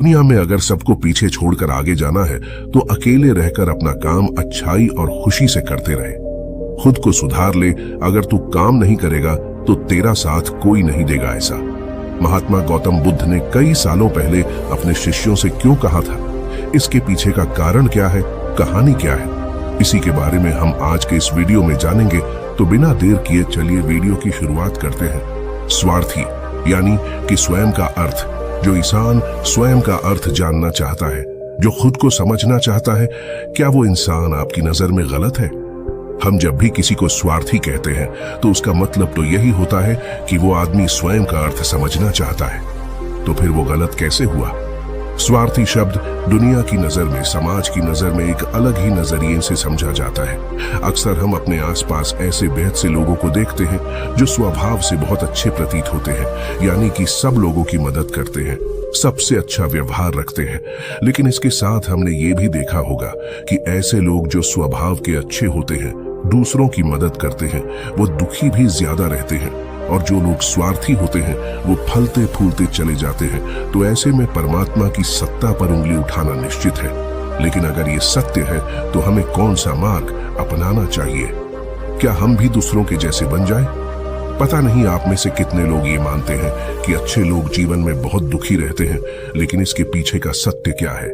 दुनिया में अगर सबको पीछे छोड़कर आगे जाना है तो अकेले रहकर अपना काम अच्छाई और खुशी से करते रहे। खुद को सुधार ले, अगर तू काम नहीं करेगा तो तेरा साथ कोई नहीं देगा। ऐसा महात्मा गौतम बुद्ध ने कई सालों पहले अपने शिष्यों से क्यों कहा था? इसके पीछे का कारण क्या है, कहानी क्या है, इसी के बारे में हम आज के इस वीडियो में जानेंगे। तो बिना देर किए चलिए वीडियो की शुरुआत करते हैं। स्वार्थी यानी कि स्वयं का अर्थ। जो इंसान स्वयं का अर्थ जानना चाहता है, जो खुद को समझना चाहता है, क्या वो इंसान आपकी नजर में गलत है? हम जब भी किसी को स्वार्थी कहते हैं तो उसका मतलब तो यही होता है कि वो आदमी स्वयं का अर्थ समझना चाहता है। तो फिर वो गलत कैसे हुआ? स्वार्थी शब्द दुनिया की नजर में, समाज की नजर में एक अलग ही नजरिए से समझा जाता है। अक्सर हम अपने आसपास ऐसे बेहद से लोगों को देखते हैं जो स्वभाव से बहुत अच्छे प्रतीत होते हैं, यानी कि सब लोगों की मदद करते हैं, सबसे अच्छा व्यवहार रखते हैं। लेकिन इसके साथ हमने ये भी देखा होगा कि ऐसे लोग जो स्वभाव के अच्छे होते हैं, दूसरों की मदद करते हैं, वो दुखी भी ज्यादा रहते हैं। और जो लोग स्वार्थी होते हैं वो फलते फूलते चले जाते हैं। तो ऐसे में परमात्मा की सत्ता पर उंगली उठाना निश्चित है। लेकिन अगर ये सत्य है तो हमें कौन सा मार्ग अपनाना चाहिए? क्या हम भी दूसरों के जैसे बन जाएं? पता नहीं आप में से कितने लोग ये मानते हैं कि अच्छे लोग जीवन में बहुत दुखी रहते हैं, लेकिन इसके पीछे का सत्य क्या है?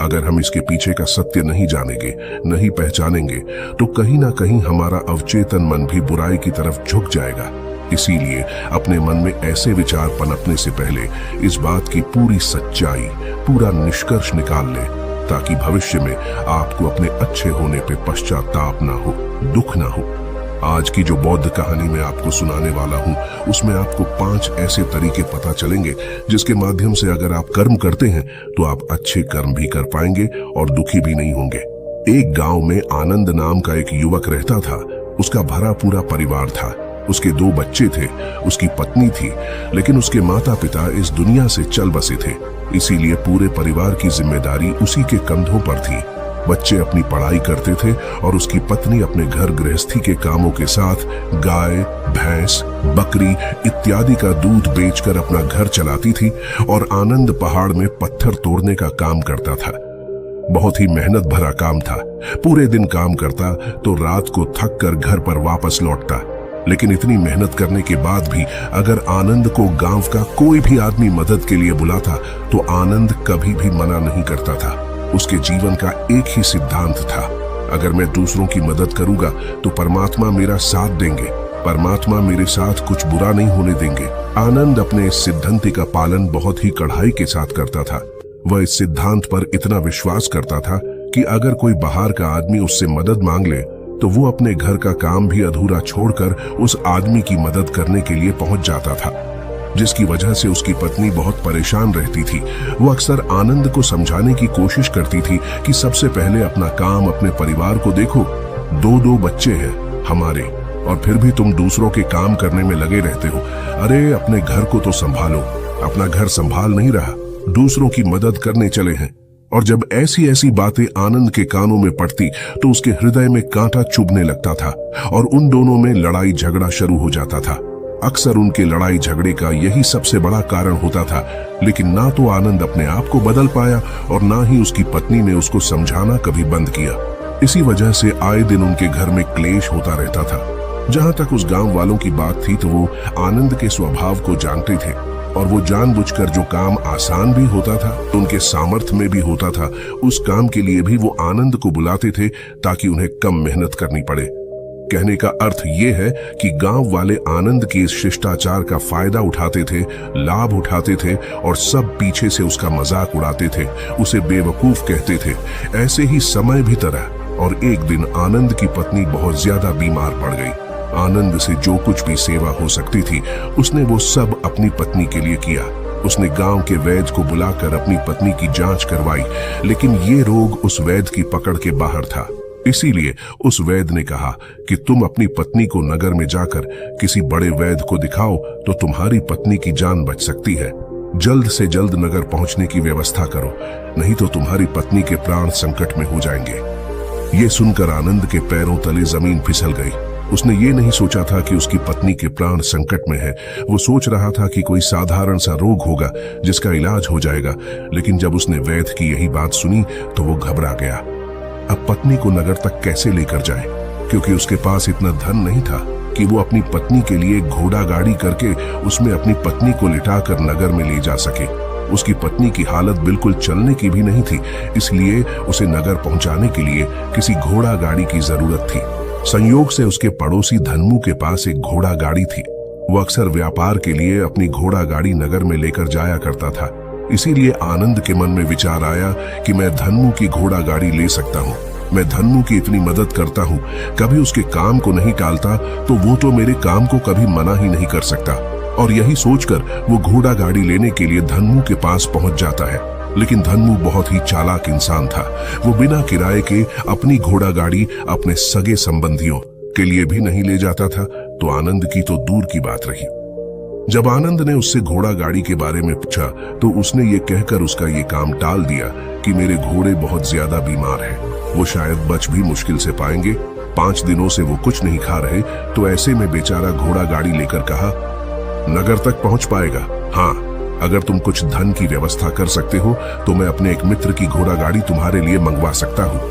अगर हम इसके पीछे का सत्य नहीं जानेंगे, नहीं पहचानेंगे, तो कहीं ना कहीं हमारा अवचेतन मन भी बुराई की तरफ झुक जाएगा। इसीलिए अपने मन में ऐसे विचार पनपने से पहले इस बात की पूरी सच्चाई, पूरा निष्कर्ष निकाल ले, ताकि भविष्य में आपको अपने अच्छे होने पे पश्चाताप ना हो, दुख ना हो। आज की जो बौद्ध कहानी मैं आपको सुनाने वाला हूँ, उसमें आपको 5 ऐसे तरीके पता चलेंगे जिसके माध्यम से अगर आप कर्म करते हैं तो आप अच्छे कर्म भी कर पाएंगे और दुखी भी नहीं होंगे। एक गांव में आनंद नाम का एक युवक रहता था। उसका भरा पूरा परिवार था। उसके 2 बच्चे थे, उसकी पत्नी थी, लेकिन उसके माता पिता इस दुनिया से चल बसे थे। इसीलिए पूरे परिवार की जिम्मेदारी उसी के कंधों पर थी। बच्चे अपनी पढ़ाई करते थे और उसकी पत्नी अपने घर गृहस्थी के कामों के साथ गाय, भैंस, बकरी इत्यादि का दूध बेचकर अपना घर चलाती थी। और आनंद पहाड़ में पत्थर तोड़ने का काम करता था। बहुत ही मेहनत भरा काम था। पूरे दिन काम करता तो रात को थक कर घर पर वापस लौटता। लेकिन इतनी मेहनत करने के बाद भी अगर आनंद को गांव का कोई भी आदमी मदद के लिए बुलाता तो आनंद कभी भी मना नहीं करता था। उसके जीवन का एक ही सिद्धांत था, अगर मैं दूसरों की मदद करूंगा तो परमात्मा मेरा साथ देंगे, परमात्मा मेरे साथ कुछ बुरा नहीं होने देंगे। आनंद अपने इस सिद्धांत का पालन बहुत ही कड़ाई के साथ करता था। वह इस सिद्धांत पर इतना विश्वास करता था कि अगर कोई बाहर का आदमी उससे मदद मांग ले तो वो अपने घर का काम भी अधूरा छोड़कर उस आदमी की मदद करने के लिए पहुंच जाता था, जिसकी वजह से उसकी पत्नी बहुत परेशान रहती थी। वो अक्सर आनंद को समझाने की कोशिश करती थी कि सबसे पहले अपना काम, अपने परिवार को देखो। 2 बच्चे हैं हमारे और फिर भी तुम दूसरों के काम करने में लगे रहते हो। अरे अपने घर को तो संभालो। अपना घर संभाल नहीं रहा, दूसरों की मदद करने चले हैं। और जब ऐसी ऐसी बातें आनंद के कानों में पड़ती तो उसके हृदय में कांटा चुभने लगता था और उन दोनों में लड़ाई झगड़ा शुरू हो जाता था। अक्सर उनके लड़ाई झगड़े का यही सबसे बड़ा कारण होता था। लेकिन ना तो आनंद अपने आप को बदल पाया और ना ही उसकी पत्नी ने उसको समझाना कभी बंद किया। इसी वजह से आए दिन उनके घर में क्लेश होता रहता था। जहां तक उस गांव वालों की बात थी तो वो आनंद के स्वभाव को जानते थे और वो जानबूझकर जो काम आसान भी होता था, उनके सामर्थ्य में भी होता था, उस काम के लिए भी वो आनंद को बुलाते थे ताकि उन्हें कम मेहनत करनी पड़े। कहने का अर्थ ये है कि गांव वाले आनंद के इस शिष्टाचार का फायदा उठाते थे, लाभ उठाते थे और सब पीछे से उसका मजाक उड़ाते थे, उसे बेवकूफ कहते थे। ऐसे ही समय भी तरह और एक दिन आनंद की पत्नी बहुत ज्यादा बीमार पड़ गई। आनंद से जो कुछ भी सेवा हो सकती थी उसने वो सब अपनी पत्नी के लिए किया। उसने गांव के वैद्य को बुलाकर अपनी पत्नी की जांच करवाई, लेकिन ये रोग उस वैद्य की पकड़ के बाहर था। इसीलिए उस वैद्य ने कहा कि तुम अपनी पत्नी को नगर में जाकर किसी बड़े वैद्य को दिखाओ तो तुम्हारी पत्नी की जान बच सकती है। जल्द से जल्द नगर पहुंचने की व्यवस्था करो, नहीं तो तुम्हारी पत्नी के प्राण संकट में हो जाएंगे। ये सुनकर आनंद के पैरों तले जमीन फिसल गई। उसने ये नहीं सोचा था कि उसकी पत्नी के प्राण संकट में है। वो सोच रहा था कि कोई साधारण सा रोग होगा जिसका इलाज हो जाएगा, लेकिन जब उसने वैद्य की यही बात सुनी तो वो घबरा गया। अब पत्नी को नगर तक कैसे लेकर जाए, क्योंकि उसके पास इतना धन नहीं था कि वो अपनी पत्नी के लिए घोड़ा गाड़ी करके उसमें अपनी पत्नी को लिटाकर नगर में ले जा सके। उसकी पत्नी की हालत बिल्कुल चलने की भी नहीं थी, इसलिए उसे नगर पहुंचाने के लिए किसी घोड़ा गाड़ी की जरूरत थी। संयोग से उसके पड़ोसी धन्मू के पास एक घोड़ा गाड़ी थी। वो अक्सर व्यापार के लिए अपनी घोड़ा गाड़ी नगर में लेकर जाया करता था। इसीलिए आनंद के मन में विचार आया कि मैं धन्मू की घोड़ा गाड़ी ले सकता हूँ। मैं धन्मू की इतनी मदद करता हूँ, कभी उसके काम को नहीं टालता, तो वो तो मेरे काम को कभी मना ही नहीं कर सकता। और यही सोचकर वो घोड़ा गाड़ी लेने के लिए धन्मू के पास पहुंच जाता है। लेकिन धन्मू बहुत ही चालाक इंसान था। वो बिना किराए के अपनी घोड़ा गाड़ी अपने सगे संबंधियों के लिए भी नहीं ले जाता था, तो आनंद की तो दूर की बात रही। जब आनंद ने उससे घोड़ा गाड़ी के बारे में पूछा तो उसने ये कहकर उसका ये काम टाल दिया कि मेरे घोड़े बहुत ज्यादा बीमार हैं, वो शायद बच भी मुश्किल से पाएंगे। 5 दिनों से वो कुछ नहीं खा रहे। तो ऐसे में बेचारा घोड़ा गाड़ी लेकर कहा, नगर तक पहुंच पाएगा? हाँ, अगर तुम कुछ धन की व्यवस्था कर सकते हो तो मैं अपने एक मित्र की घोड़ा गाड़ी तुम्हारे लिए मंगवा सकता हूँ।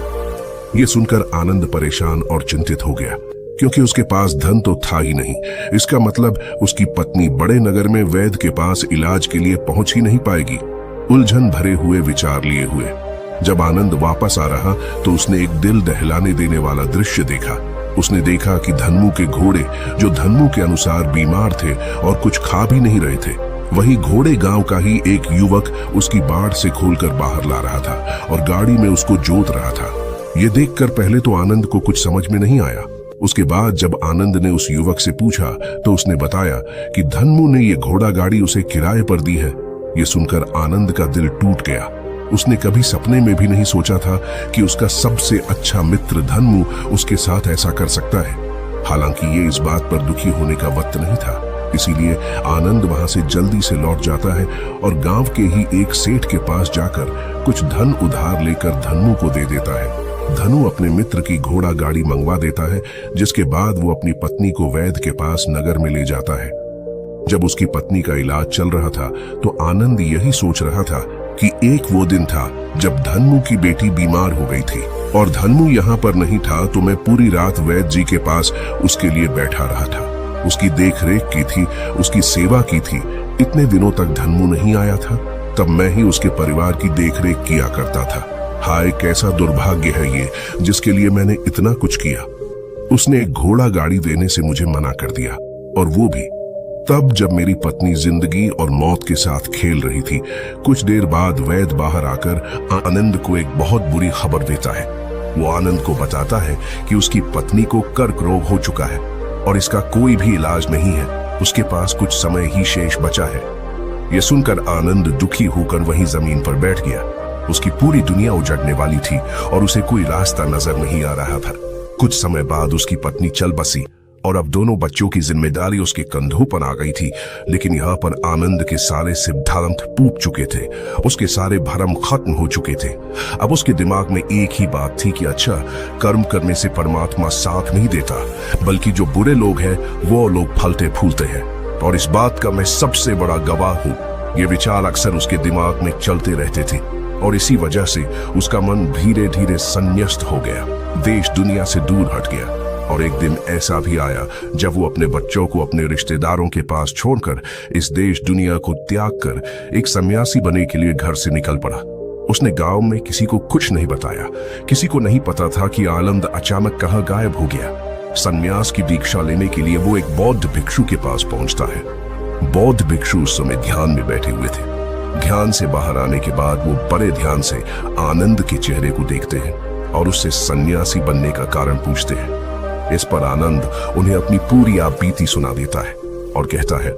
ये सुनकर आनंद परेशान और चिंतित हो गया, क्योंकि उसके पास धन तो था ही नहीं। इसका मतलब उसकी पत्नी बड़े नगर में वैद्य के पास इलाज के लिए पहुंच ही नहीं पाएगी। उलझन भरे हुए विचार लिए हुए जब आनंद वापस आ रहा तो उसने एक दिल दहलाने देने वाला दृश्य देखा। उसने देखा कि धन्मू के घोड़े, जो धन्मू के अनुसार बीमार थे और कुछ खा भी नहीं रहे थे, वही घोड़े गांव का ही एक युवक उसकी बाड़ से खोलकर बाहर ला रहा था और गाड़ी में उसको जोत रहा था। ये देखकर पहले तो आनंद को कुछ समझ में नहीं आया। उसके बाद जब आनंद ने उस युवक से पूछा तो उसने बताया कि धन्मू ने ये घोड़ा गाड़ी उसे किराए पर दी है। ये सुनकर आनंद का दिल टूट गया। उसने कभी सपने में भी नहीं सोचा था कि उसका सबसे अच्छा मित्र धन्मू उसके साथ ऐसा कर सकता है। हालांकि ये इस बात पर दुखी होने का वक्त नहीं था, इसीलिए आनंद वहां से जल्दी से लौट जाता है और गांव के ही एक सेठ के पास जाकर कुछ धन उधार लेकर धन्मू को दे देता है। धनु अपने मित्र की घोड़ा गाड़ी मंगवा देता है, जिसके बाद वो अपनी पत्नी को वैद्य के पास नगर में ले जाता है। जब उसकी पत्नी का इलाज चल रहा था तो आनंद यही सोच रहा था कि एक वो दिन था जब धन्मू की बेटी बीमार हो गई थी और धन्मू यहाँ पर नहीं था, तो मैं पूरी रात वैद्य जी के पास उसके लिए बैठा रहा था। उसकी देखरेख की थी, उसकी सेवा की थी। इतने दिनों तक धन्मू नहीं आया था, तब मैं ही उसके परिवार की देखरेख किया करता था। हाय, कैसा दुर्भाग्य है ये, जिसके लिए मैंने इतना कुछ किया। उसने एक घोड़ा गाड़ी देने से मुझे मना कर दिया, और वो भी तब जब मेरी पत्नी जिंदगी और मौत के साथ खेल रही थी। कुछ देर बाद वैद्य बाहर आकर आनंद को एक बहुत बुरी खबर देता है। वो आनंद को बताता है कि उसकी पत्नी को कर्क रोग हो चुका है और इसका कोई भी इलाज नहीं है। उसके पास कुछ समय ही शेष बचा है। यह सुनकर आनंद दुखी होकर वहीं जमीन पर बैठ गया। उसकी पूरी दुनिया उजड़ने वाली थी और उसे कोई रास्ता नजर नहीं आ रहा था। कुछ समय बाद उसकी पत्नी चल बसी और अब दोनों बच्चों की जिम्मेदारी उसके कंधों पर आ गई थी। लेकिन यहाँ पर आनंद के सारे सिद्धांत टूट चुके थे, उसके सारे भरम खत्म हो चुके थे। अब उसके दिमाग में एक ही बात थी कि अच्छा, कर्म करने से परमात्मा साथ नहीं देता, बल्कि जो बुरे लोग हैं वो लोग फलते फूलते हैं, और इस बात का मैं सबसे बड़ा गवाह हूँ। ये विचार अक्सर उसके दिमाग में चलते रहते थे और इसी वजह से उसका मन धीरे धीरे संन्यस्त हो गया, देश दुनिया से दूर हट गया। और एक दिन ऐसा भी आया जब वो अपने बच्चों को अपने रिश्तेदारों के पास छोड़कर इस देश दुनिया को त्याग कर एक सन्यासी बनने के लिए घर से निकल पड़ा। उसने गांव में किसी को कुछ नहीं बताया। किसी को नहीं पता था कि आनंद अचानक कहाँ गायब हो गया। सन्यास की दीक्षा लेने के लिए वो एक बौद्ध भिक्षु के पास पहुंचता है। बौद्ध भिक्षु उस समय ध्यान में बैठे हुए थे। ध्यान से बाहर आने के बाद वो बड़े ध्यान से आनंद के चेहरे को देखते हैं और उससे सन्यासी बनने का कारण पूछते हैं। इस पर आनंद उन्हें अपनी पूरी आपबीती सुना देता है और कहता है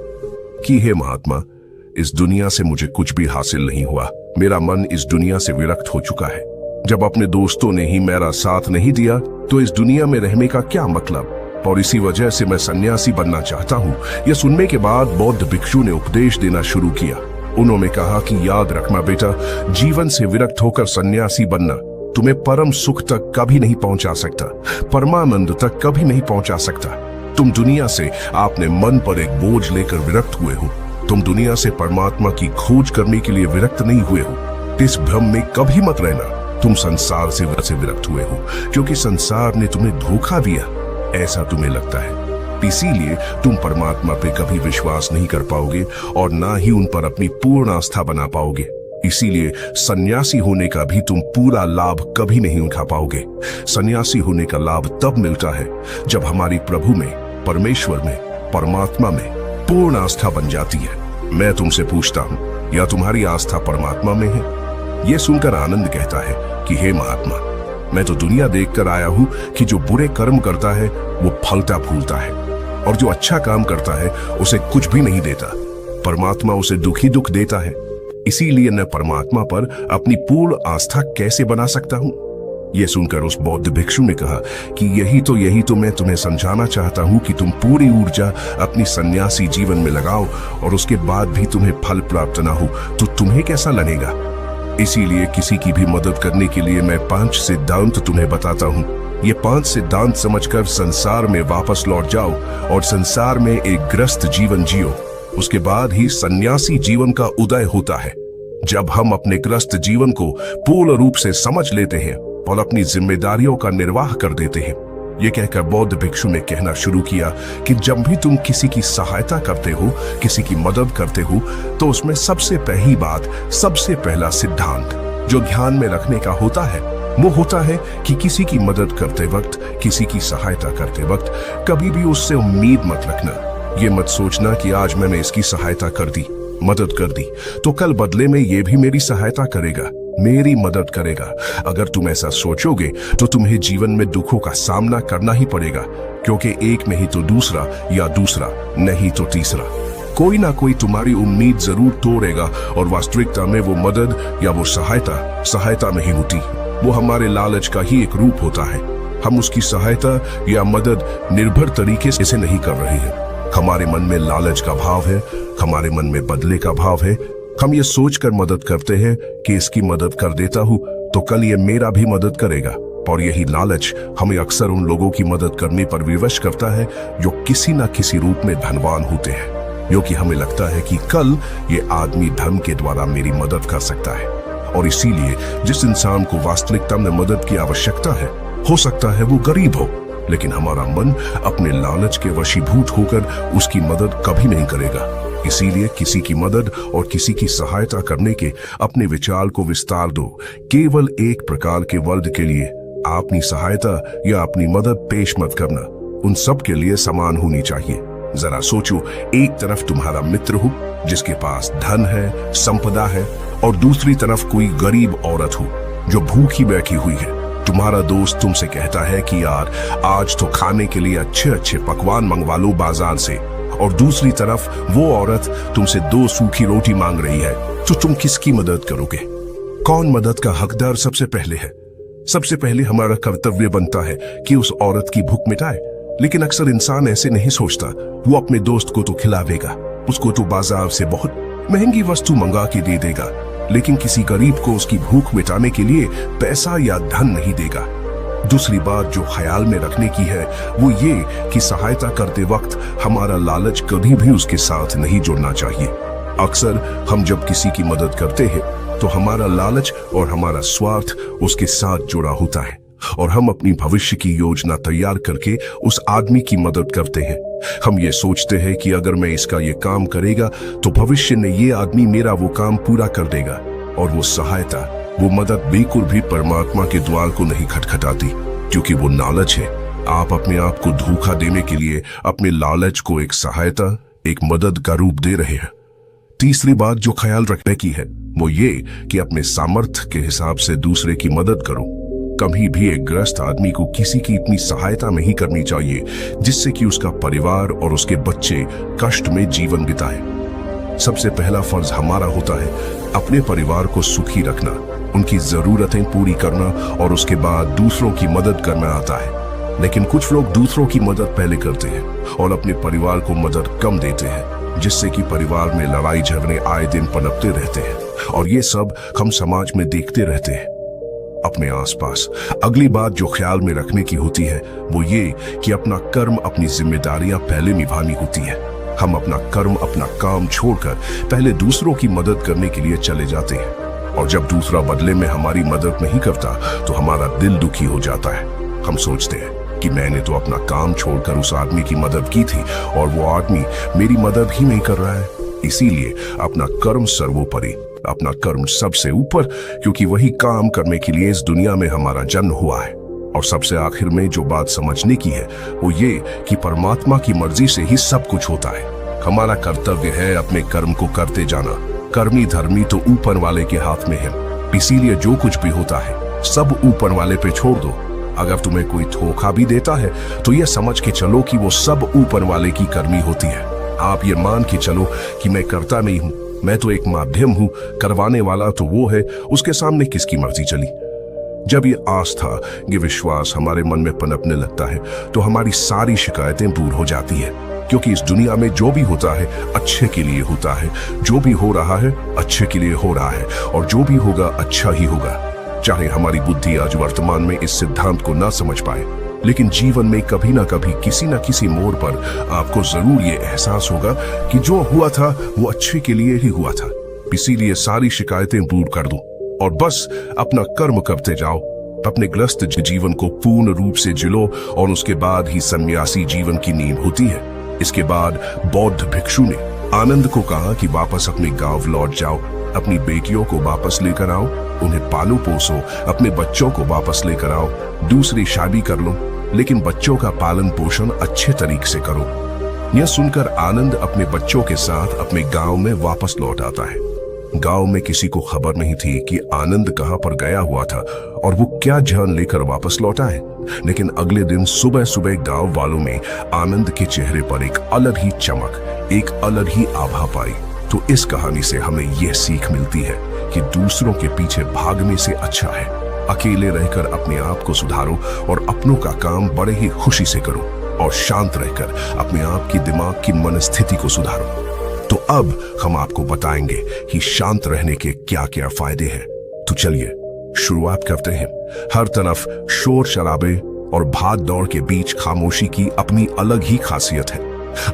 कि हे महात्मा, इस दुनिया से मुझे कुछ भी हासिल नहीं हुआ। मेरा मन इस दुनिया से विरक्त हो चुका है। जब अपने दोस्तों ने ही मेरा साथ नहीं दिया तो इस दुनिया में रहने का क्या मतलब, और इसी वजह से मैं सन्यासी बनना चाहता हूँ। यह सुनने के बाद बौद्ध भिक्षु ने उपदेश देना शुरू किया। उन्होंने कहा कि याद रखना बेटा, जीवन से विरक्त होकर सन्यासी बनना तुम्हें परम सुख तक कभी नहीं पहुंचा सकता, परमानंद तक कभी नहीं पहुंचा सकता। तुम दुनिया से आपने मन पर एक बोझ लेकर विरक्त हुए हो। तुम दुनिया से परमात्मा की खोज करने के लिए विरक्त नहीं हुए हो। इस भ्रम में कभी मत रहना तुम संसार से विरक्त हुए हो, क्योंकि संसार ने तुम्हें धोखा दिया, ऐसा तुम्हें लगता है। इसीलिए तुम परमात्मा पे कभी विश्वास नहीं कर पाओगे और ना ही उन पर अपनी पूर्ण आस्था बना पाओगे। इसीलिए सन्यासी होने का भी तुम पूरा लाभ कभी नहीं उठा पाओगे। सन्यासी होने का लाभ तब मिलता है जब हमारी प्रभु में, परमेश्वर में, परमात्मा में पूर्ण आस्था बन जाती है। मैं तुमसे पूछता हूं, या तुम्हारी आस्था परमात्मा में है? यह सुनकर आनंद कहता है कि हे महात्मा, मैं तो दुनिया देखकर आया हूं कि जो बुरे कर्म करता है वो फलता फूलता है, और जो अच्छा काम करता है उसे कुछ भी नहीं देता। परमात्मा उसे दुखी दुख देता है। इसीलिए मैं परमात्मा पर अपनी पूर्ण आस्था कैसे बना सकता हूं? यह सुनकर उस बौद्ध भिक्षु ने कहा कि यही तो मैं तुम्हें समझाना चाहता हूं कि तुम पूरी ऊर्जा अपनी सन्यासी जीवन में लगाओ और उसके बाद भी तुम्हें फल प्राप्त ना हो तो तुम्हें कैसा लगेगा। इसीलिए किसी की भी मदद करने के लिए मैं 5 सिद्धांत तुम्हें बताता हूं। ये 5 सिद्धांत समझकर संसार में वापस लौट जाओ और संसार में एक ग्रस्त जीवन जियो। उसके बाद ही सन्यासी जीवन का उदय होता है। जब हम अपने ग्रस्त जीवन को पूर्ण रूप से समझ लेते हैं और अपनी जिम्मेदारियों का निर्वाह कर देते हैं। ये कहकर बौद्ध भिक्षु ने कहना शुरू किया कि जब भी तुम किसी की सहायता करते हो, किसी की मदद करते हो, तो उसमें सबसे पहली बात, सबसे पहला सिद्धांत जो ध्यान में रखने का होता है वो होता है कि किसी की मदद करते वक्त, किसी की सहायता करते वक्त कभी भी उससे उम्मीद मत रखना। ये मत सोचना कि आज मैंने इसकी सहायता कर दी, मदद कर दी, तो कल बदले में ये भी मेरी सहायता करेगा, मेरी मदद करेगा। अगर तुम ऐसा सोचोगे तो तुम्हें जीवन में दुखों का सामना करना ही पड़ेगा, क्योंकि एक नहीं तो दूसरा, या दूसरा नहीं तो तीसरा, कोई ना कोई तुम्हारी उम्मीद जरूर तोड़ेगा। और वास्तविकता में वो मदद या वो सहायता नहीं होती, वो हमारे लालच का ही एक रूप होता है। हम उसकी सहायता या मदद निर्भर तरीके से नहीं कर रहे हैं। हमारे मन में लालच का भाव है, हमारे मन में बदले का भाव है। हम ये सोचकर मदद करते हैं कि इसकी मदद कर देता हूं तो कल ये मेरा भी मदद करेगा, और यही लालच हमें अक्सर उन लोगों की मदद करने पर विवश करता है जो किसी न किसी रूप में धनवान होते हैं, क्योंकि हमें लगता है कि कल ये आदमी धन के द्वारा मेरी मदद कर सकता है। और इसीलिए जिस इंसान को वास्तविकता में मदद की आवश्यकता है, हो सकता है वो गरीब हो, लेकिन हमारा मन अपने लालच के वशीभूत होकर उसकी मदद कभी नहीं करेगा। इसीलिए किसी की मदद और किसी की सहायता करने के अपने विचार को विस्तार दो। केवल एक प्रकार के वर्ग के लिए अपनी सहायता या अपनी मदद पेश मत करना, उन सब के लिए समान होनी चाहिए। जरा सोचो, एक तरफ तुम्हारा मित्र हो जिसके पास धन है, संपदा है, और दूसरी तरफ कोई गरीब औरत हो जो भूखी बैठी हुई है। तुम्हारा दोस्त तुमसे कहता है कि यार आज तो खाने के लिए अच्छे अच्छे पकवान मंगवा लो बाजार से, और दूसरी तरफ वो औरत तुमसे 2 सूखी रोटी मांग रही है, तो तुम किसकी मदद करोगे? कौन मदद का हकदार सबसे पहले है? सबसे पहले हमारा कर्तव्य बनता है कि उस औरत की भूख मिटाए, लेकिन अक्सर इंसान ऐसे नहीं सोचता। वो अपने दोस्त को तो खिलावेगा, उसको तो बाजार से बहुत महंगी वस्तु मंगा के दे देगा, लेकिन किसी गरीब को उसकी भूख मिटाने के लिए पैसा या धन नहीं देगा। दूसरी बात जो ख्याल में रखने की है वो ये कि सहायता करते वक्त हमारा लालच कभी भी उसके साथ नहीं जुड़ना चाहिए। अक्सर हम जब किसी की मदद करते हैं तो हमारा लालच और हमारा स्वार्थ उसके साथ जुड़ा होता है, और हम अपनी भविष्य की योजना तैयार करके उस आदमी की मदद करते हैं। हम ये सोचते हैं कि अगर मैं इसका ये काम करेगा तो भविष्य में ये आदमी मेरा वो काम पूरा कर देगा, और वो सहायता, वो मदद बिल्कुल भी परमात्मा के द्वार को नहीं खटखटाती, क्योंकि वो लालच है। आप अपने आप को धोखा देने के लिए अपने लालच को एक सहायता, एक मदद का रूप दे रहे हैं। तीसरी बात जो ख्याल रखने की है वो ये कि अपने सामर्थ्य के हिसाब से दूसरे की मदद करो। कभी भी एक ग्रस्त आदमी को किसी की इतनी सहायता नहीं करनी चाहिए जिससे कि उसका परिवार और उसके बच्चे कष्ट में जीवन बिताए। सबसे पहला फर्ज हमारा होता है अपने परिवार को सुखी रखना, उनकी जरूरतें पूरी करना, और उसके बाद दूसरों की मदद करना आता है। लेकिन कुछ लोग दूसरों की मदद पहले करते हैं और अपने परिवार को मदद कम देते हैं, जिससे कि परिवार में लड़ाई झगड़े आए दिन पनपते रहते हैं, और ये सब हम समाज में देखते रहते हैं। अपने आसपास। अगली बात जो ख्याल में रखने की होती है वो ये कि अपना कर्म, अपनी जिम्मेदारियां पहले निभानी होती है। हम अपना कर्म, अपना काम छोड़कर पहले दूसरों की मदद करने के लिए चले जाते हैं, और जब दूसरा बदले में हमारी मदद नहीं करता तो हमारा दिल दुखी हो जाता है। हम सोचते हैं कि मैंने तो अपना काम छोड़कर उस आदमी की मदद की थी और वो आदमी मेरी मदद ही नहीं कर रहा है। इसीलिए अपना कर्म सर्वोपरि, अपना कर्म सबसे ऊपर, क्योंकि वही काम करने के लिए इस दुनिया में हमारा जन्म हुआ है। और सबसे आखिर में जो बात समझने की है वो ये कि परमात्मा की मर्जी से ही सब कुछ होता है। हमारा कर्तव्य है अपने कर्म को करते जाना। कर्मी धर्मी तो ऊपर वाले के हाथ में है, इसीलिए जो कुछ भी होता है सब ऊपर वाले पे छोड़ दो। अगर तुम्हें कोई धोखा भी देता है तो यह समझ के चलो कि वो सब ऊपर वाले की करनी होती है। आप ये मान के चलो कि मैं करता नहीं हूं, मैं तो एक माध्यम हूं, करवाने वाला तो वो है, उसके सामने किसकी मर्जी चली। जब ये आस्था, ये विश्वास हमारे मन में पनपने लगता है तो हमारी सारी शिकायतें दूर हो जाती है, क्योंकि इस दुनिया में जो भी होता है अच्छे के लिए होता है, जो भी हो रहा है अच्छे के लिए हो रहा है, और जो भी होगा अच्छा ही होगा। चाहे हमारी बुद्धि आज वर्तमान में इस सिद्धांत को ना समझ पाए, लेकिन जीवन में कभी ना कभी किसी ना किसी मोड़ पर आपको जरूर ये एहसास होगा कि जो हुआ था वो अच्छे के लिए ही हुआ था। इसीलिए सारी शिकायतें दूर कर दो और बस अपना कर्म करते जाओ। अपने ग्रस्त जीवन को पूर्ण रूप से जिलो और उसके बाद ही सन्यासी जीवन की नींव होती है। इसके बाद बौद्ध भिक्षु ने आनंद को कहा कि वापस अपने गांव लौट जाओ, अपनी बेटियों को वापस लेकर आओ, उन्हें पालो पोसो, अपने बच्चों को वापस लेकर आओ, दूसरी शादी कर लो, लेकिन बच्चों का पालन पोषण अच्छे तरीके से करो। यह सुनकर आनंद अपने बच्चों के साथ अपने गांव में वापस लौट आता है। गांव में किसी को खबर नहीं थी कि आनंद कहां पर गया हुआ था और वो क्या जान लेकर वापस लौटा है। लेकिन अगले दिन सुबह सुबह गांव वालों में आनंद के चेहरे पर एक अलग ही चमक, एक अलग ही आभा पाई। तो इस कहानी से हमें यह सीख मिलती है कि दूसरों के पीछे भागने से अच्छा है अकेले रहकर अपने आप को सुधारो और अपनों का काम बड़े ही खुशी से करो, और शांत रहकर अपने आप की दिमाग की मनस्थिति को सुधारो। तो अब हम आपको बताएंगे कि शांत रहने के क्या क्या फायदे हैं। तो चलिए शुरुआत करते हैं। हर तरफ शोर शराबे और भाग दौड़ के बीच खामोशी की अपनी अलग ही खासियत है।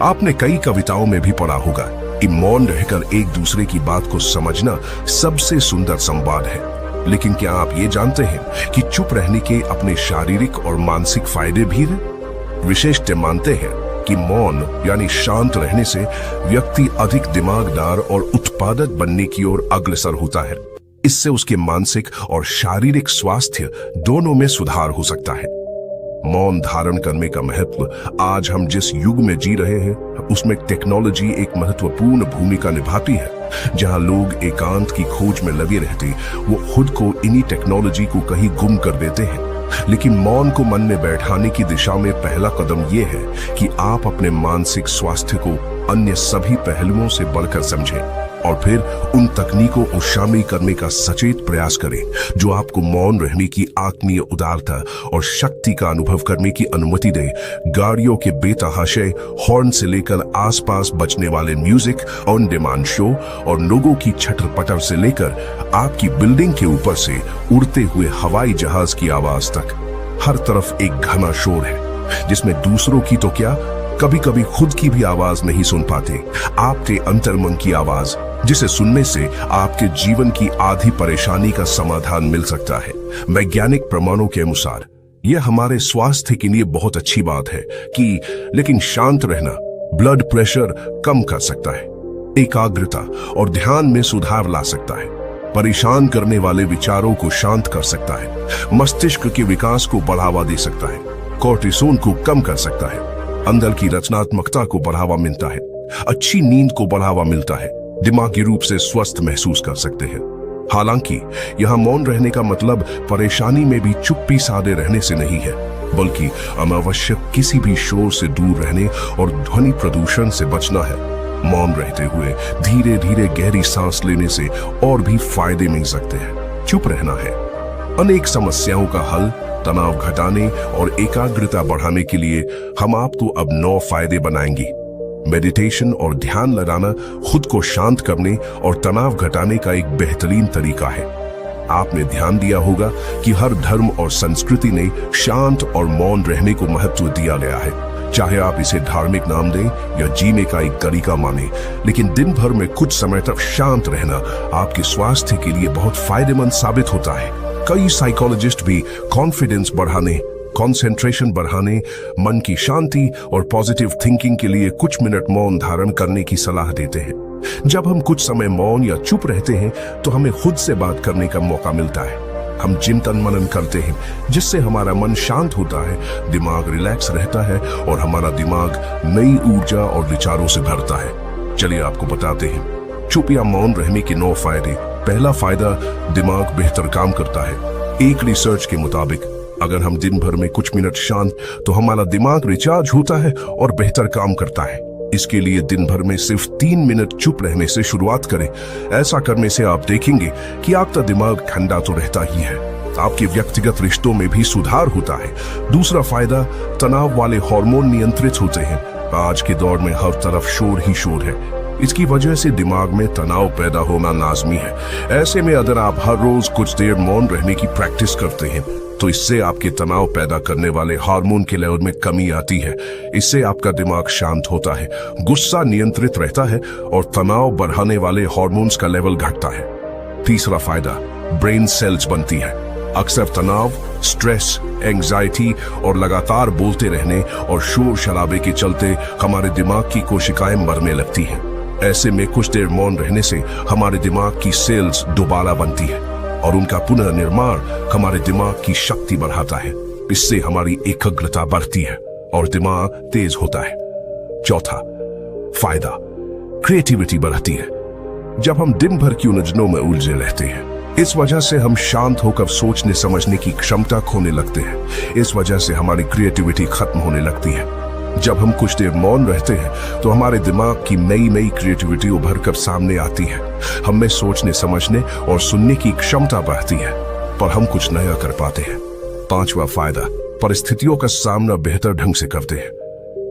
आपने कई कविताओं में भी पढ़ा होगा कि मौन रहकर एक दूसरे की बात को समझना सबसे सुंदर संवाद है। लेकिन क्या आप ये जानते हैं कि चुप रहने के अपने शारीरिक और मानसिक फायदे भी हैं? विशेषज्ञ मानते हैं कि मौन यानी शांत रहने से व्यक्ति अधिक दिमागदार और उत्पादक बनने की ओर अग्रसर होता है। इससे उसके मानसिक और शारीरिक स्वास्थ्य दोनों में सुधार हो सकता है। मौन धारण करने का महत्व आज हम जिस युग में जी रहे हैं उसमें टेक्नोलॉजी एक महत्वपूर्ण भूमिका निभाती है। जहां लोग एकांत की खोज में लगे रहते वो खुद को इन्हीं टेक्नोलॉजी को कहीं गुम कर देते हैं। लेकिन मौन को मन में बैठाने की दिशा में पहला कदम यह है कि आप अपने मानसिक स्वास्थ्य को अन्य सभी पहलुओं से बढ़कर समझें और फिर उन तकनीकों को शामिल करने का सचेत प्रयास करें जो आपको मौन रहने की आत्मीय उदारता और शक्ति का अनुभव करने की अनुमति दे। गाड़ियों के बेतहाशे हॉर्न से लेकर आसपास बजने वाले म्यूजिक, ऑन डिमांड शो और लोगों की छटर पटर से लेकर आपकी बिल्डिंग के ऊपर से उड़ते हुए हवाई जहाज की आवाज तक, हर तरफ एक घना शोर है जिसमें दूसरों की तो क्या, कभी कभी खुद की भी आवाज नहीं सुन पाते। आपके अंतर्मन की आवाज जिसे सुनने से आपके जीवन की आधी परेशानी का समाधान मिल सकता है। वैज्ञानिक प्रमाणों के अनुसार यह हमारे स्वास्थ्य के लिए बहुत अच्छी बात है लेकिन शांत रहना ब्लड प्रेशर कम कर सकता है, एकाग्रता और ध्यान में सुधार ला सकता है, परेशान करने वाले विचारों को शांत कर सकता है, मस्तिष्क के विकास को बढ़ावा दे सकता है, कोर्टिसोल को कम कर सकता है, अंदर की रचनात्मकता को बढ़ावा मिलता है, अच्छी नींद को बढ़ावा मिलता है, दिमागी रूप से स्वस्थ महसूस कर सकते हैं। हालांकि यहाँ मौन रहने का मतलब परेशानी में भी चुप्पी साधे रहने से नहीं है, बल्कि अनावश्यक किसी भी शोर से दूर रहने और ध्वनि प्रदूषण से बचना है। मौन रहते हुए धीरे धीरे गहरी सांस लेने से और भी फायदे मिल सकते हैं। चुप रहना है अनेक समस्याओं का हल। तनाव घटाने और एकाग्रता बढ़ाने के लिए हम आपको अब 9 फायदे बनाएंगे। मेडिटेशन और ध्यान लगाना खुद को शांत करने और तनाव घटाने का एक बेहतरीन तरीका है। आपने ध्यान दिया होगा कि हर धर्म और संस्कृति ने शांत और मौन रहने को महत्व दिया गया है। चाहे आप इसे धार्मिक नाम दें या जीने का एक तरीका माने, लेकिन दिन भर में कुछ समय तक शांत रहना आपके स्वास्थ्य के लिए बहुत फायदेमंद साबित होता है। कई साइकोलॉजिस्ट भी कॉन्फिडेंस बढ़ाने, कंसंट्रेशन बढ़ाने, मन की शांति और पॉजिटिव थिंकिंग के लिए कुछ मिनट मौन धारण करने की सलाह देते हैं। जब हम कुछ समय मौन या चुप रहते हैं तो हमें खुद से बात करने का मौका मिलता है। हम चिंतन मनन करते हैं, जिससे हमारा मन शांत होता है, दिमाग रिलैक्स रहता है और हमारा दिमाग नई ऊर्जा और विचारों से भरता है। चलिए आपको बताते हैं चुप या मौन रहने के 9 फायदे। पहला फायदा, दिमाग बेहतर काम करता है। एक रिसर्च के मुताबिक अगर हम दिन भर में कुछ मिनट शांत, तो हमारा दिमाग रिचार्ज होता है और बेहतर काम करता है। इसके लिए दिन भर में सिर्फ 3 मिनट चुप रहने से शुरुआत करें। ऐसा करने से आप देखेंगे कि आपका दिमाग ठंडा तो रहता ही है, आपके व्यक्तिगत रिश्तों में भी सुधार होता है। दूसरा फायदा, तनाव वाले हार्मोन नियंत्रित होते हैं। आज के दौर में हर तरफ शोर ही शोर है, इसकी वजह से दिमाग में तनाव पैदा होना लाजमी है। ऐसे में अगर आप हर रोज कुछ देर मौन रहने की प्रैक्टिस करते हैं तो इससे आपके तनाव पैदा करने वाले हार्मोन के लेवल में कमी आती है। इससे आपका दिमाग शांत होता है, गुस्सा नियंत्रित रहता है और तनाव बढ़ाने वाले हार्मोन्स का लेवल घटता है। तीसरा फायदा, ब्रेन सेल्स बनती है। अक्सर तनाव, स्ट्रेस, एंजाइटी और लगातार बोलते रहने और शोर शराबे के चलते हमारे दिमाग की कोशिकाएं मरने लगती हैं। ऐसे में कुछ देर मौन रहने से हमारे दिमाग की सेल्स दोबारा बनती है और उनका पुनर्निर्माण हमारे दिमाग की शक्ति बढ़ाता है। इससे हमारी एकाग्रता बढ़ती है और दिमाग तेज होता है। चौथा फायदा, क्रिएटिविटी बढ़ती है। जब हम दिन भर की उलझनों में उलझे रहते हैं, इस वजह से हम शांत होकर सोचने समझने की क्षमता खोने लगते हैं। इस वजह से हमारी क्रिएटिविटी खत्म होने लगती है। जब हम कुछ देर मौन रहते हैं तो हमारे दिमाग की नई नई क्रिएटिविटी उभर कर सामने आती है। हम में सोचने समझने और सुनने की क्षमता बढ़ती है, पर हम कुछ नया कर पाते हैं। पांचवा फायदा, परिस्थितियों का सामना बेहतर ढंग से करते हैं।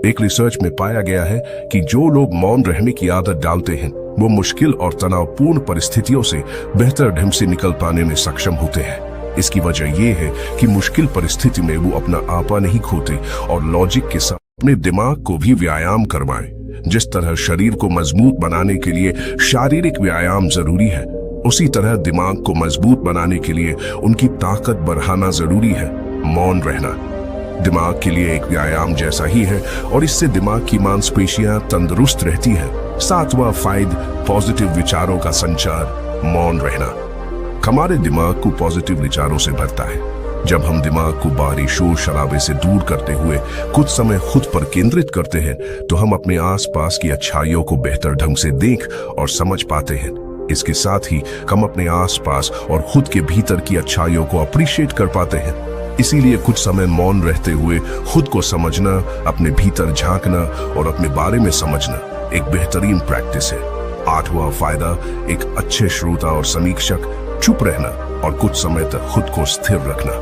एक रिसर्च में पाया गया है कि जो लोग मौन रहने की आदत डालते हैं वो मुश्किल और तनावपूर्ण परिस्थितियों से बेहतर ढंग से निकल पाने में सक्षम होते हैं। इसकी वजह यह है कि मुश्किल परिस्थिति में वो अपना आपा नहीं खोते और लॉजिक के साथ अपने दिमाग को भी व्यायाम करवाएं। जिस तरह शरीर को मजबूत बनाने के लिए शारीरिक व्यायाम जरूरी है, उसी तरह दिमाग को मजबूत बनाने के लिए उनकी ताकत बढ़ाना जरूरी है। मौन रहना दिमाग के लिए एक व्यायाम जैसा ही है और इससे दिमाग की मांसपेशियां तंदुरुस्त रहती हैं। सातवां फायदा, पॉजिटिव विचारों का संचार। मौन रहना हमारे दिमाग को पॉजिटिव विचारों से भरता है। जब हम दिमाग को बाहरी शोर शराबे से दूर करते हुए कुछ समय खुद पर केंद्रित करते हैं तो हम अपने आसपास की अच्छाइयों को बेहतर ढंग से देख और समझ पाते हैं। इसके साथ ही हम अपने आसपास और खुद के भीतर की अच्छाइयों को अप्रिशिएट कर पाते हैं। इसीलिए कुछ समय मौन रहते हुए खुद को समझना, अपने भीतर झांकना और अपने बारे में समझना एक बेहतरीन प्रैक्टिस है। आठवां फायदा, एक अच्छे श्रोता और समीक्षक। चुप रहना और कुछ समय तक खुद को स्थिर रखना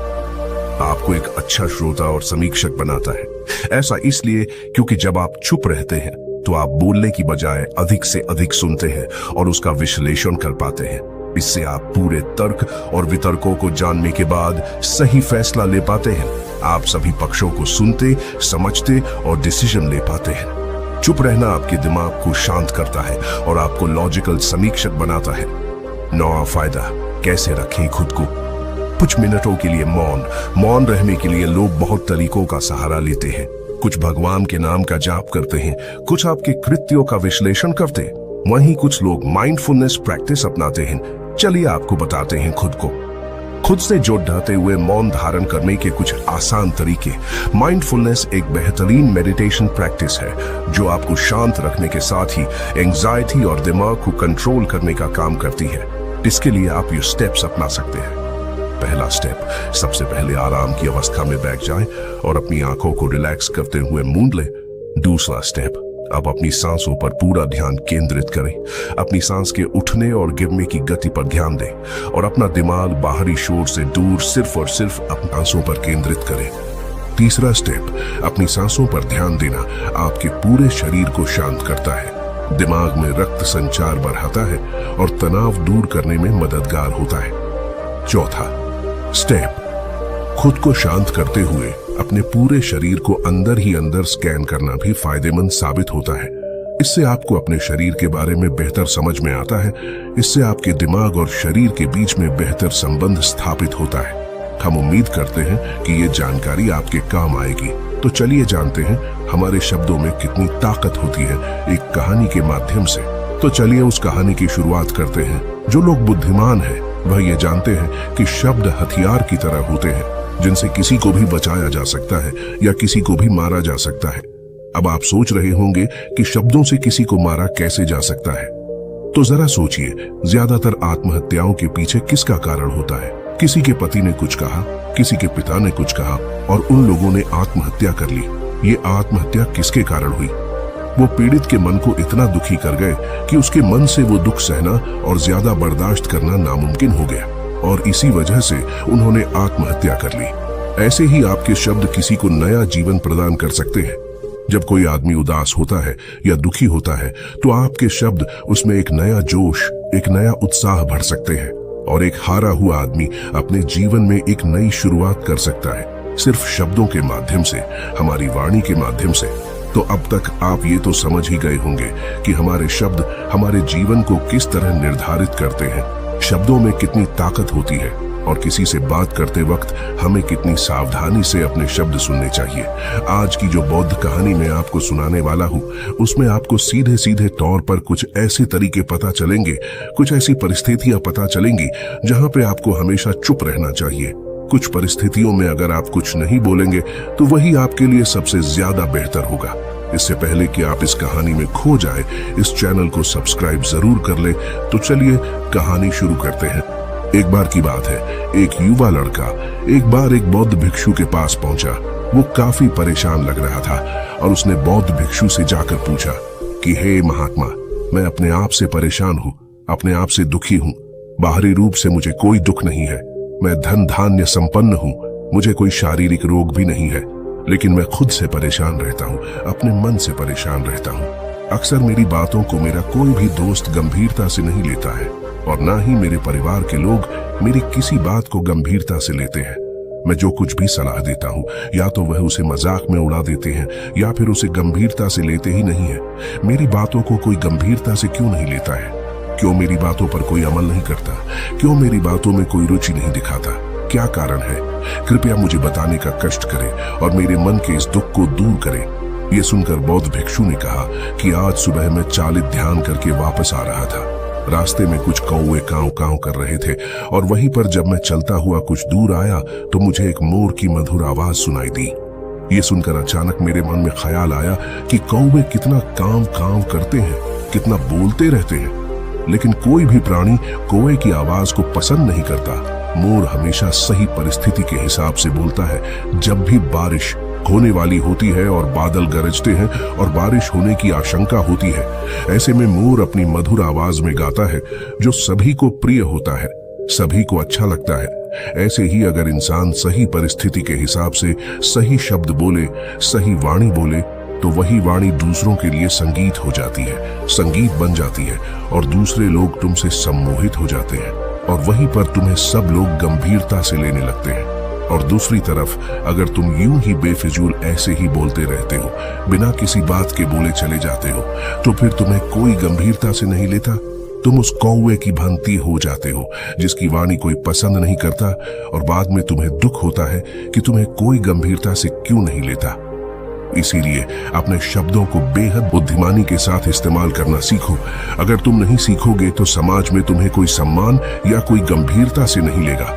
आपको एक अच्छा श्रोता और समीक्षक बनाता है। ऐसा इसलिए क्योंकि जब आप चुप रहते हैं तो आप बोलने की बजाय अधिक से अधिक सुनते हैं और उसका विश्लेषण कर पाते हैं। इससे आप पूरे तर्क और वितर्कों को जानने के बाद सही फैसला ले पाते हैं। आप सभी पक्षों को सुनते, समझते और डिसीजन ले पाते हैं। चुप रहना आपके दिमाग को शांत करता है और आपको लॉजिकल समीक्षक बनाता है। नौवां फायदा, कैसे रखें खुद को। कुछ मिनटों के लिए मौन रहने के लिए लोग बहुत तरीकों का सहारा लेते हैं। कुछ भगवान के नाम का जाप करते हैं, कुछ आपके कृत्यों का विश्लेषण करते हैं, वहीं कुछ लोग माइंडफुलनेस प्रैक्टिस अपनाते हैं। चलिए आपको बताते हैं खुद से जोड़ते हुए मौन धारण करने के कुछ आसान तरीके। माइंडफुलनेस एक बेहतरीन मेडिटेशन प्रैक्टिस है जो आपको शांत रखने के साथ ही एंजाइटी और दिमाग को कंट्रोल करने का काम करती है। इसके लिए आप ये स्टेप्स अपना सकते हैं। पहला स्टेप, सबसे पहले आराम की अवस्था में बैठ जाएं और अपनी आंखों को रिलैक्स करते हुए मूंद लें। दूसरा स्टेप, आप अपनी सांसों पर पूरा ध्यान केंद्रित करें। अपनी सांस के उठने और गिरने की गति पर ध्यान दें और अपना दिमाग बाहरी शोर से दूर सिर्फ और सिर्फ अपनी सांसों पर केंद्रित करें। तीसरा स्टेप, अपनी सांसों पर ध्यान देना आपके पूरे शरीर को शांत करता है, दिमाग में रक्त संचार बढ़ाता है और तनाव दूर करने में मददगार होता है। चौथा स्टेप, खुद को शांत करते हुए अपने पूरे शरीर को अंदर ही अंदर स्कैन करना भी फायदेमंद साबित होता है। इससे आपको अपने शरीर के बारे में बेहतर समझ में आता है। इससे आपके दिमाग और शरीर के बीच में बेहतर संबंध स्थापित होता है। हम उम्मीद करते हैं कि ये जानकारी आपके काम आएगी। तो चलिए जानते हैं हमारे शब्दों में कितनी ताकत होती है एक कहानी के माध्यम से। तो चलिए उस कहानी की शुरुआत करते हैं। जो लोग बुद्धिमान हैं वह ये जानते हैं कि शब्द हथियार की तरह होते हैं जिनसे किसी को भी बचाया जा सकता है या किसी को भी मारा जा सकता है। अब आप सोच रहे होंगे कि शब्दों से किसी को मारा कैसे जा सकता है। तो जरा सोचिए, ज्यादातर आत्महत्याओं के पीछे किसका कारण होता है? किसी के पति ने कुछ कहा, किसी के पिता ने कुछ कहा और उन लोगों ने आत्महत्या कर ली। ये आत्महत्या किसके कारण हुई? वो पीड़ित के मन को इतना दुखी कर गए कि उसके मन से वो दुख सहना और ज्यादा बर्दाश्त करना नामुमकिन हो गया और इसी वजह से उन्होंने आत्महत्या कर ली। ऐसे ही आपके शब्द किसी को नया जीवन प्रदान कर सकते हैं। जब कोई आदमी उदास होता है या दुखी होता है तो आपके शब्द उसमें एक नया जोश, एक नया उत्साह भर सकते हैं और एक हारा हुआ आदमी अपने जीवन में एक नई शुरुआत कर सकता है, सिर्फ शब्दों के माध्यम से, हमारी वाणी के माध्यम से। तो अब तक आप ये तो समझ ही गए होंगे कि हमारे शब्द हमारे जीवन को किस तरह निर्धारित करते हैं, शब्दों में कितनी ताकत होती है और किसी से बात करते वक्त हमें कितनी सावधानी से अपने शब्द सुनने चाहिए। आज की जो बौद्ध कहानी मैं आपको सुनाने वाला हूँ उसमें आपको सीधे सीधे तौर पर कुछ ऐसे तरीके पता चलेंगे, कुछ ऐसी परिस्थितियां पता चलेंगी जहां पे आपको हमेशा चुप रहना चाहिए। कुछ परिस्थितियों में अगर आप कुछ नहीं बोलेंगे तो वही आपके लिए सबसे ज्यादा बेहतर होगा। इससे पहले कि आप इस कहानी में खो जाए, इस चैनल को सब्सक्राइब जरूर कर ले। तो चलिए कहानी शुरू करते हैं। एक बार की बात है, एक युवा लड़का एक बार एक बौद्ध भिक्षु के पास पहुंचा। वो काफी परेशान लग रहा था और उसने बौद्ध भिक्षु से जाकर पूछा कि हे महात्मा, मैं अपने आप से परेशान हूँ, अपने आप से दुखी हूँ। बाहरी रूप से मुझे कोई दुख नहीं है, मैं धन धान्य संपन्न हूँ, मुझे कोई शारीरिक रोग भी नहीं है, लेकिन मैं खुद से परेशान रहता हूँ, अपने मन से परेशान रहता हूँ। अक्सर मेरी बातों को मेरा कोई भी दोस्त गंभीरता से नहीं लेता है और ना ही मेरे परिवार के लोग मेरी किसी बात को गंभीरता से लेते हैं। मैं जो कुछ भी सलाह देता हूँ या तो वह उसे मजाक में उड़ा देते हैं या फिर उसे गंभीरता से लेते ही नहीं है। मेरी बातों को कोई गंभीरता से क्यों नहीं लेता है? क्यों मेरी बातों पर कोई अमल नहीं करता? क्यों मेरी बातों में कोई रुचि नहीं दिखाता? क्या कारण है? कृपया मुझे बताने का कष्ट करें और मेरे मन के इस दुख को दूर करें। ये सुनकर बौद्ध भिक्षु ने कहा कि आज सुबह मैं चालित ध्यान करके वापस आ रहा था। रास्ते में कुछ कौवे कांव कांव कर रहे थे और वहीं पर जब मैं चलता हुआ कुछ दूर आया तो मुझे एक मोर की मधुर आवाज सुनाई दी। ये सुनकर अचानक मेरे मन में ख्याल आया कि कौवे कितना कांव कांव करते हैं, कितना बोलते रहते हैं, लेकिन कोई भी प्राणी कौवे की आवाज को पसंद नहीं करता। मोर हमेशा सही परिस्थिति के हिसाब से बोलता है। जब भी बारिश होने वाली होती है और बादल गरजते हैं और बारिश होने की आशंका होती है, ऐसे में मोर अपनी मधुर आवाज में गाता है जो सभी को प्रिय होता है, सभी को अच्छा लगता है। ऐसे ही अगर इंसान सही परिस्थिति के हिसाब से सही शब्द बोले, सही वाणी बोले, तो वही वाणी दूसरों के लिए संगीत हो जाती है, संगीत बन जाती है और दूसरे लोग तुमसे सम्मोहित हो जाते हैं और वहीं पर तुम्हें सब लोग गंभीरता से लेने लगते हैं। और दूसरी तरफ अगर तुम यूं ही बेफिजूल ऐसे ही बोलते रहते हो, बिना किसी बात के बोले चले जाते हो, तो फिर तुम्हें कोई गंभीरता से नहीं लेता। तुम उस कौवे की भांति हो जाते हो जिसकी वाणी कोई पसंद नहीं करता और बाद में तुम्हें दुख होता है कि तुम्हें कोई गंभीरता से क्यों नहीं लेता। इसीलिए अपने शब्दों को बेहद बुद्धिमानी के साथ इस्तेमाल करना सीखो। अगर तुम नहीं सीखोगे तो समाज में तुम्हें कोई सम्मान या कोई गंभीरता से नहीं लेगा।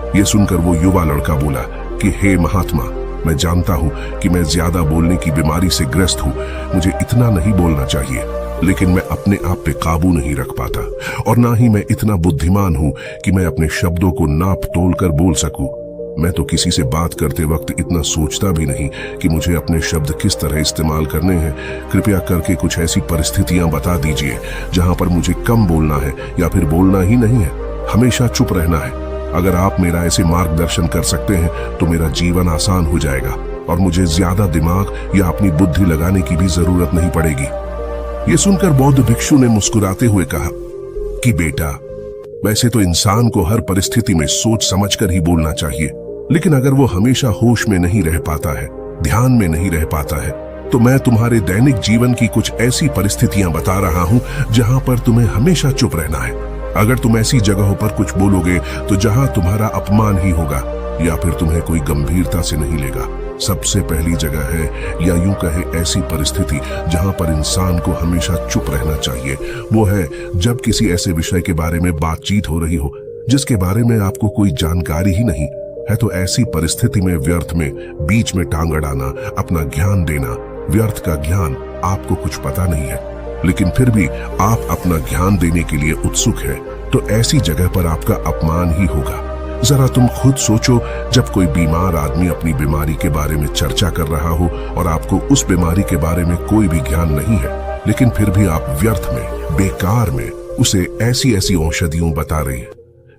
ये सुनकर वो युवा लड़का बोला कि हे महात्मा, मैं जानता हूँ कि मैं ज्यादा बोलने की बीमारी से ग्रस्त हूँ, मुझे इतना नहीं बोलना चाहिए, लेकिन मैं अपने आप पे काबू नहीं रख पाता और ना ही मैं इतना बुद्धिमान हूँ कि मैं अपने शब्दों को नाप तोल कर बोल सकूं। मैं तो किसी से बात करते वक्त इतना सोचता भी नहीं कि मुझे अपने शब्द किस तरह इस्तेमाल करने हैं। कृपया करके कुछ ऐसी परिस्थितियां बता दीजिए जहां पर मुझे कम बोलना है या फिर बोलना ही नहीं है, हमेशा चुप रहना है। अगर आप मेरा ऐसे मार्गदर्शन कर सकते हैं तो मेरा जीवन आसान हो जाएगा और मुझे ज्यादा दिमाग या अपनी बुद्धि लगाने की भी जरूरत नहीं पड़ेगी। ये सुनकर बौद्ध भिक्षु ने मुस्कुराते हुए कहा कि बेटा, वैसे तो इंसान को हर परिस्थिति में सोच समझकर ही बोलना चाहिए, लेकिन अगर वो हमेशा होश में नहीं रह पाता है, ध्यान में नहीं रह पाता है, तो मैं तुम्हारे दैनिक जीवन की कुछ ऐसी परिस्थितियां बता रहा हूं जहां पर तुम्हें हमेशा चुप रहना है। अगर तुम ऐसी जगहों पर कुछ बोलोगे तो जहां तुम्हारा अपमान ही होगा या फिर तुम्हें कोई गंभीरता से नहीं लेगा। सबसे पहली जगह है, या यूं कहे ऐसी परिस्थिति जहां पर इंसान को हमेशा चुप रहना चाहिए, वो है जब किसी ऐसे विषय के बारे में बातचीत हो रही हो जिसके बारे में आपको कोई जानकारी ही नहीं है। तो ऐसी परिस्थिति में व्यर्थ में बीच में टांग अड़ाना, अपना ज्ञान देना, व्यर्थ का ज्ञान, आपको कुछ पता नहीं है लेकिन फिर भी आप अपना ज्ञान देने के लिए उत्सुक है, तो ऐसी जगह पर आपका अपमान ही होगा। जरा तुम खुद सोचो, जब कोई बीमार आदमी अपनी बीमारी के बारे में चर्चा कर रहा हो और आपको उस बीमारी के बारे में कोई भी ज्ञान नहीं है, लेकिन फिर भी आप व्यर्थ में, बेकार में उसे ऐसी ऐसी औषधियों बता रहे हैं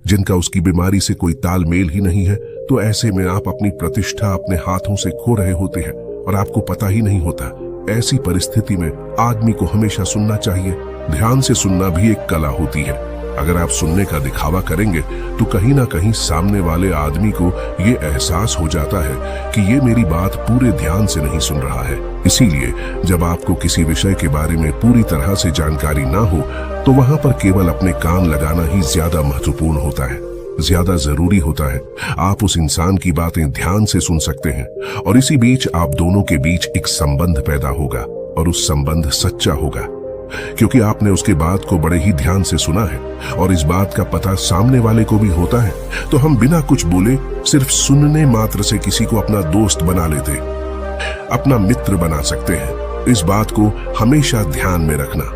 जिनका उसकी बीमारी से कोई तालमेल ही नहीं है, तो ऐसे में आप अपनी प्रतिष्ठा अपने हाथों से खो रहे होते हैं और आपको पता ही नहीं होता। ऐसी परिस्थिति में आदमी को हमेशा सुनना चाहिए। ध्यान से सुनना भी एक कला होती है। अगर आप सुनने का दिखावा करेंगे तो कहीं ना कहीं सामने वाले आदमी को ये एहसास हो जाता है कि ये मेरी बात पूरे ध्यान से नहीं सुन रहा है। इसीलिए जब आपको किसी विषय के बारे में पूरी तरह से जानकारी ना हो तो वहां पर केवल अपने कान लगाना ही ज्यादा महत्वपूर्ण होता है, ज्यादा जरूरी होता है। आप उस इंसान की बातें ध्यान से सुन सकते हैं और इसी बीच आप दोनों के बीच एक संबंध पैदा होगा और उस संबंध सच्चा होगा, क्योंकि आपने उसके बात को बड़े ही ध्यान से सुना है और इस बात का पता सामने वाले को भी होता है। तो हम बिना कुछ बोले सिर्फ सुनने मात्र से किसी को अपना दोस्त बना लेते, अपना मित्र बना सकते हैं। इस बात को हमेशा ध्यान में रखना।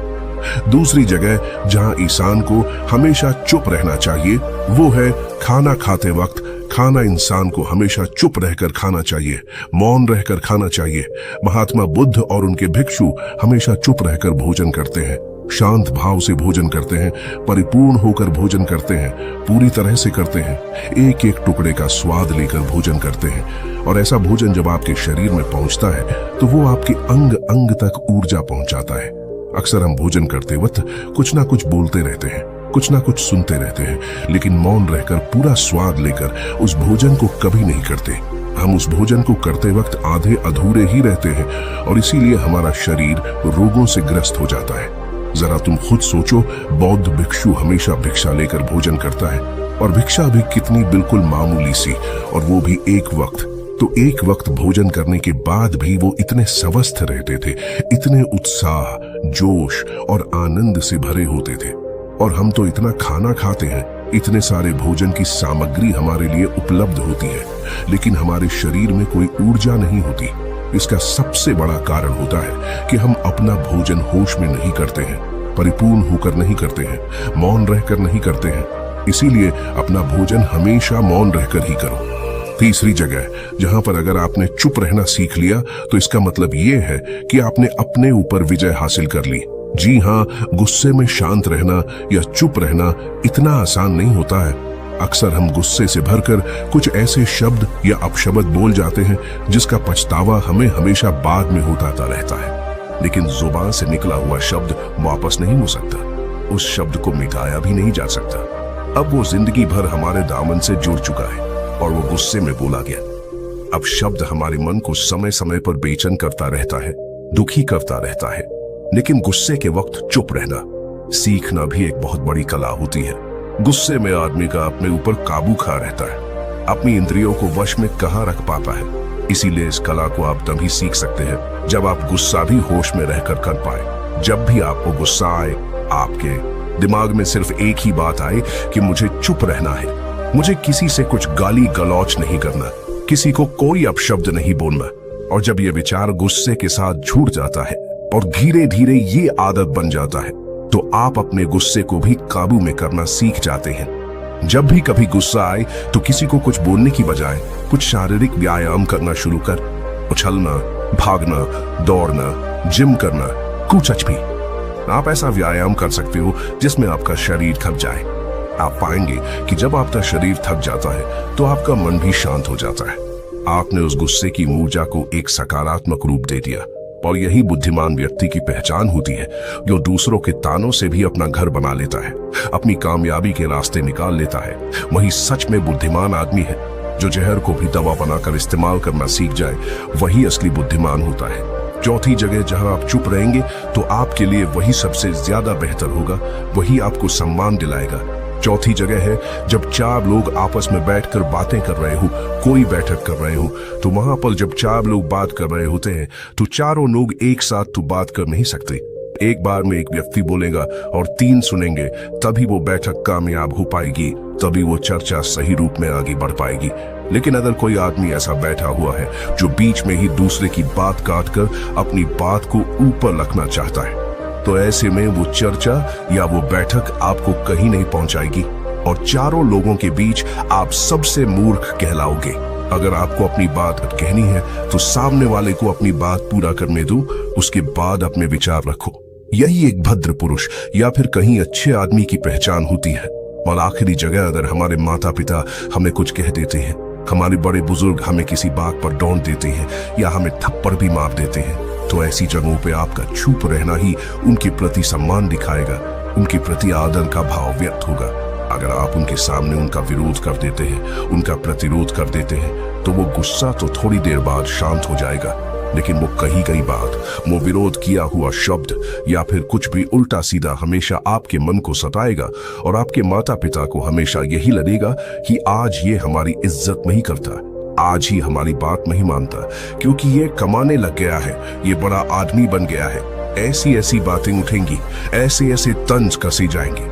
दूसरी जगह जहां इंसान को हमेशा चुप रहना चाहिए वो है खाना खाते वक्त। खाना इंसान को हमेशा चुप रहकर खाना चाहिए, मौन रहकर खाना चाहिए। महात्मा बुद्ध और उनके भिक्षु हमेशा चुप रहकर भोजन करते हैं, शांत भाव से भोजन करते हैं, परिपूर्ण होकर भोजन करते हैं, पूरी तरह से करते हैं, एक एक टुकड़े का स्वाद लेकर भोजन करते हैं। और ऐसा भोजन जब आपके शरीर में पहुंचता है तो वो आपके अंग अंग तक ऊर्जा पहुंचाता है। अक्सर हम भोजन करते वक्त कुछ ना कुछ बोलते रहते हैं, कुछ ना कुछ सुनते रहते हैं, लेकिन मौन रहकर पूरा स्वाद लेकर उस भोजन को कभी नहीं करते। हम उस भोजन को करते वक्त आधे अधूरे ही रहते हैं और इसीलिए हमारा शरीर रोगों से ग्रस्त हो जाता है। जरा तुम खुद सोचो, बौद्ध भिक्षु हमेशा भिक्षा लेकर भोजन करता है और भिक्षा भी कितनी बिल्कुल मामूली सी, और वो भी एक वक्त। तो एक वक्त भोजन करने के बाद भी वो इतने स्वस्थ रहते थे, इतने उत्साह, जोश और आनंद से भरे होते थे। और हम तो इतना खाना खाते हैं, इतने सारे भोजन की सामग्री हमारे लिए उपलब्ध होती है, लेकिन हमारे शरीर में कोई ऊर्जा नहीं होती। इसका सबसे बड़ा कारण होता है कि हम अपना भोजन होश में नहीं करते हैं, परिपूर्ण होकर नहीं करते हैं, मौन रहकर नहीं करते हैं। इसीलिए अपना भोजन हमेशा मौन रहकर ही करो। तीसरी जगह जहां पर अगर आपने चुप रहना सीख लिया तो इसका मतलब ये है कि आपने अपने ऊपर विजय हासिल कर ली। जी हाँ, गुस्से में शांत रहना या चुप रहना इतना आसान नहीं होता है। अक्सर हम गुस्से से भरकर कुछ ऐसे शब्द या अपशब्द बोल जाते हैं जिसका पछतावा हमें हमेशा बाद में होता रहता है। लेकिन जुबान से निकला हुआ शब्द वापस नहीं हो सकता, उस शब्द को मिटाया भी नहीं जा सकता। अब वो जिंदगी भर हमारे दामन से जुड़ चुका है और वो गुस्से में बोला गया। अब शब्द हमारे मन को समय समय पर बेचैन करता रहता है, दुखी करता रहता है। लेकिन गुस्से के वक्त चुप रहना सीखना भी एक बहुत बड़ी कला होती है। गुस्से में आदमी का अपने ऊपर काबू खा रहता है, अपनी इंद्रियों को वश में कहाँ रख पाता है। इसीलिए इस कला को आप तभी सीख सकते हैं जब आप गुस्सा भी होश में रहकर कर पाए। जब भी आपको गुस्सा आए, आपके दिमाग में सिर्फ एक ही बात आए कि मुझे चुप रहना है, मुझे किसी से कुछ गाली गलौच नहीं करना, किसी को कोई अपशब्द नहीं बोलना। और जब ये विचार गुस्से के साथ जुड़ जाता है और धीरे धीरे ये आदत बन जाता है तो आप अपने गुस्से को भी काबू में करना सीख जाते हैं। जब भी कभी गुस्सा आए तो किसी को कुछ बोलने की बजाय कुछ शारीरिक व्यायाम करना शुरू कर, उछलना, भागना, दौड़ना, जिम करना, कुछ भी। आप ऐसा व्यायाम कर सकते हो जिसमें आपका शरीर थक जाए। आप पाएंगे कि जब आपका शरीर थक जाता है तो आपका मन भी शांत हो जाता है। आपने उस गुस्से की ऊर्जा को एक सकारात्मक रूप दे दिया और यही बुद्धिमान व्यक्ति की पहचान होती है, जो दूसरों के तानों से भी अपना घर बना लेता है, अपनी कामयाबी के रास्ते निकाल लेता है। वही सच में बुद्धिमान आदमी है। जो जहर को भी दवा बनाकर इस्तेमाल करना सीख जाए, वही असली बुद्धिमान होता है। चौथी जगह जहां आप चुप रहेंगे तो आपके लिए वही सबसे ज्यादा बेहतर होगा, वही आपको सम्मान दिलाएगा। चौथी जगह है जब चार लोग आपस में बैठकर बातें कर रहे हो, कोई बैठक कर रहे हो, तो वहां पर जब चार लोग बात कर रहे होते हैं तो चारों लोग एक साथ तो बात कर नहीं सकते। एक बार में एक व्यक्ति बोलेगा और तीन सुनेंगे, तभी वो बैठक कामयाब हो पाएगी, तभी वो चर्चा सही रूप में आगे बढ़ पाएगी। लेकिन अगर कोई आदमी ऐसा बैठा हुआ है जो बीच में ही दूसरे की बात काटकर अपनी बात को ऊपर रखना चाहता है, तो ऐसे में वो चर्चा या वो बैठक आपको कहीं नहीं पहुंचाएगी और चारों लोगों के बीच आप सबसे मूर्ख कहलाओगे। अगर आपको अपनी बात कहनी है तो सामने वाले को अपनी बात पूरा करने दो, उसके बाद अपने विचार रखो। यही एक भद्र पुरुष या फिर कहीं अच्छे आदमी की पहचान होती है। और आखिरी जगह, अगर हमारे माता पिता हमें कुछ कह देते हैं, हमारे बड़े बुजुर्ग हमें किसी बात पर डांट देते हैं या हमें थप्पड़ भी मार देते हैं, तो ऐसी जगहों पे आपका चुप रहना ही उनके प्रति सम्मान दिखाएगा, उनके प्रति आदर का भाव व्यक्त होगा। अगर आप उनके सामने उनका विरोध कर देते हैं, उनका प्रतिरोध कर देते हैं, तो वो गुस्सा तो थोड़ी देर बाद शांत हो जाएगा, लेकिन वो कही गई बात, वो विरोध किया हुआ शब्द या फिर कुछ भी उल्टा सीधा हमेशा आपके मन को सताएगा और आपके माता पिता को हमेशा यही लगेगा कि आज ये हमारी इज्जत नहीं करता, आज ही हमारी बात नहीं मानता, क्योंकि ये कमाने लग गया है, ये बड़ा आदमी बन गया है। ऐसी ऐसी बातें उठेंगी, ऐसे ऐसे तंज कसी जाएंगे।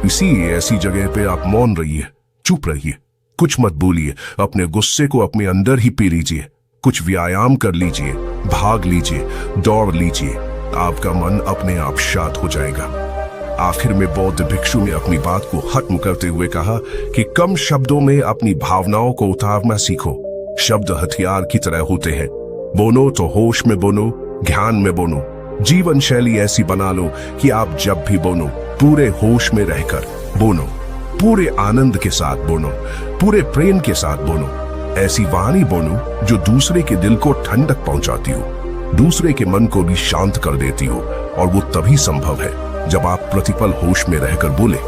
इसीलिए ऐसी जगह पे आप मौन रहिए, चुप रहिए, कुछ मत बोलिए, अपने गुस्से को अपने अंदर ही पी लीजिए, कुछ व्यायाम कर लीजिए, भाग लीजिए, दौड़ लीजिए, आपका मन अपने आप शांत हो जाएगा। आखिर में बौद्ध भिक्षु ने अपनी बात को खत्म करते हुए कहा कि कम शब्दों में अपनी भावनाओं को उतारना सीखो। शब्द हथियार की तरह होते हैं, बोलो तो होश में बोलो, ध्यान में बोलो। जीवन शैली ऐसी बना लो कि आप जब भी बोलो पूरे होश में रहकर बोलो, पूरे आनंद के साथ बोलो, पूरे प्रेम के साथ बोलो। ऐसी वाणी बोलो जो दूसरे के दिल को ठंडक पहुंचाती हो, दूसरे के मन को भी शांत कर देती हो, और वो तभी संभव है जब आप प्रतिपल होश में रहकर बोले।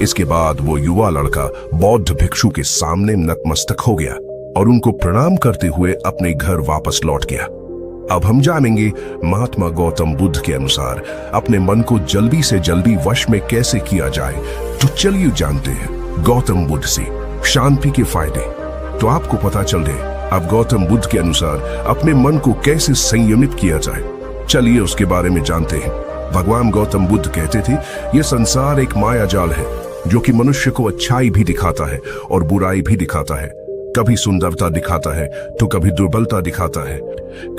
इसके बाद वो युवा लड़का बौद्ध भिक्षु के सामने नतमस्तक हो गया और उनको प्रणाम करते हुए अपने घर वापस लौट गया। अब हम जानेंगे महात्मा गौतम बुद्ध के अनुसार अपने मन को जल्दी से जल्दी वश में कैसे किया जाए। तो चलिए जानते हैं गौतम बुद्ध से शांति के फायदे। तो आपको पता चल रहे अब गौतम बुद्ध के अनुसार अपने मन को कैसे संयमित किया जाए। चलिए उसके बारे में जानते हैं। भगवान गौतम बुद्ध कहते थे, यह संसार एक माया जाल है जो कि मनुष्य को अच्छाई भी दिखाता है और बुराई भी दिखाता है। कभी सुंदरता दिखाता है तो कभी दुर्बलता दिखाता है।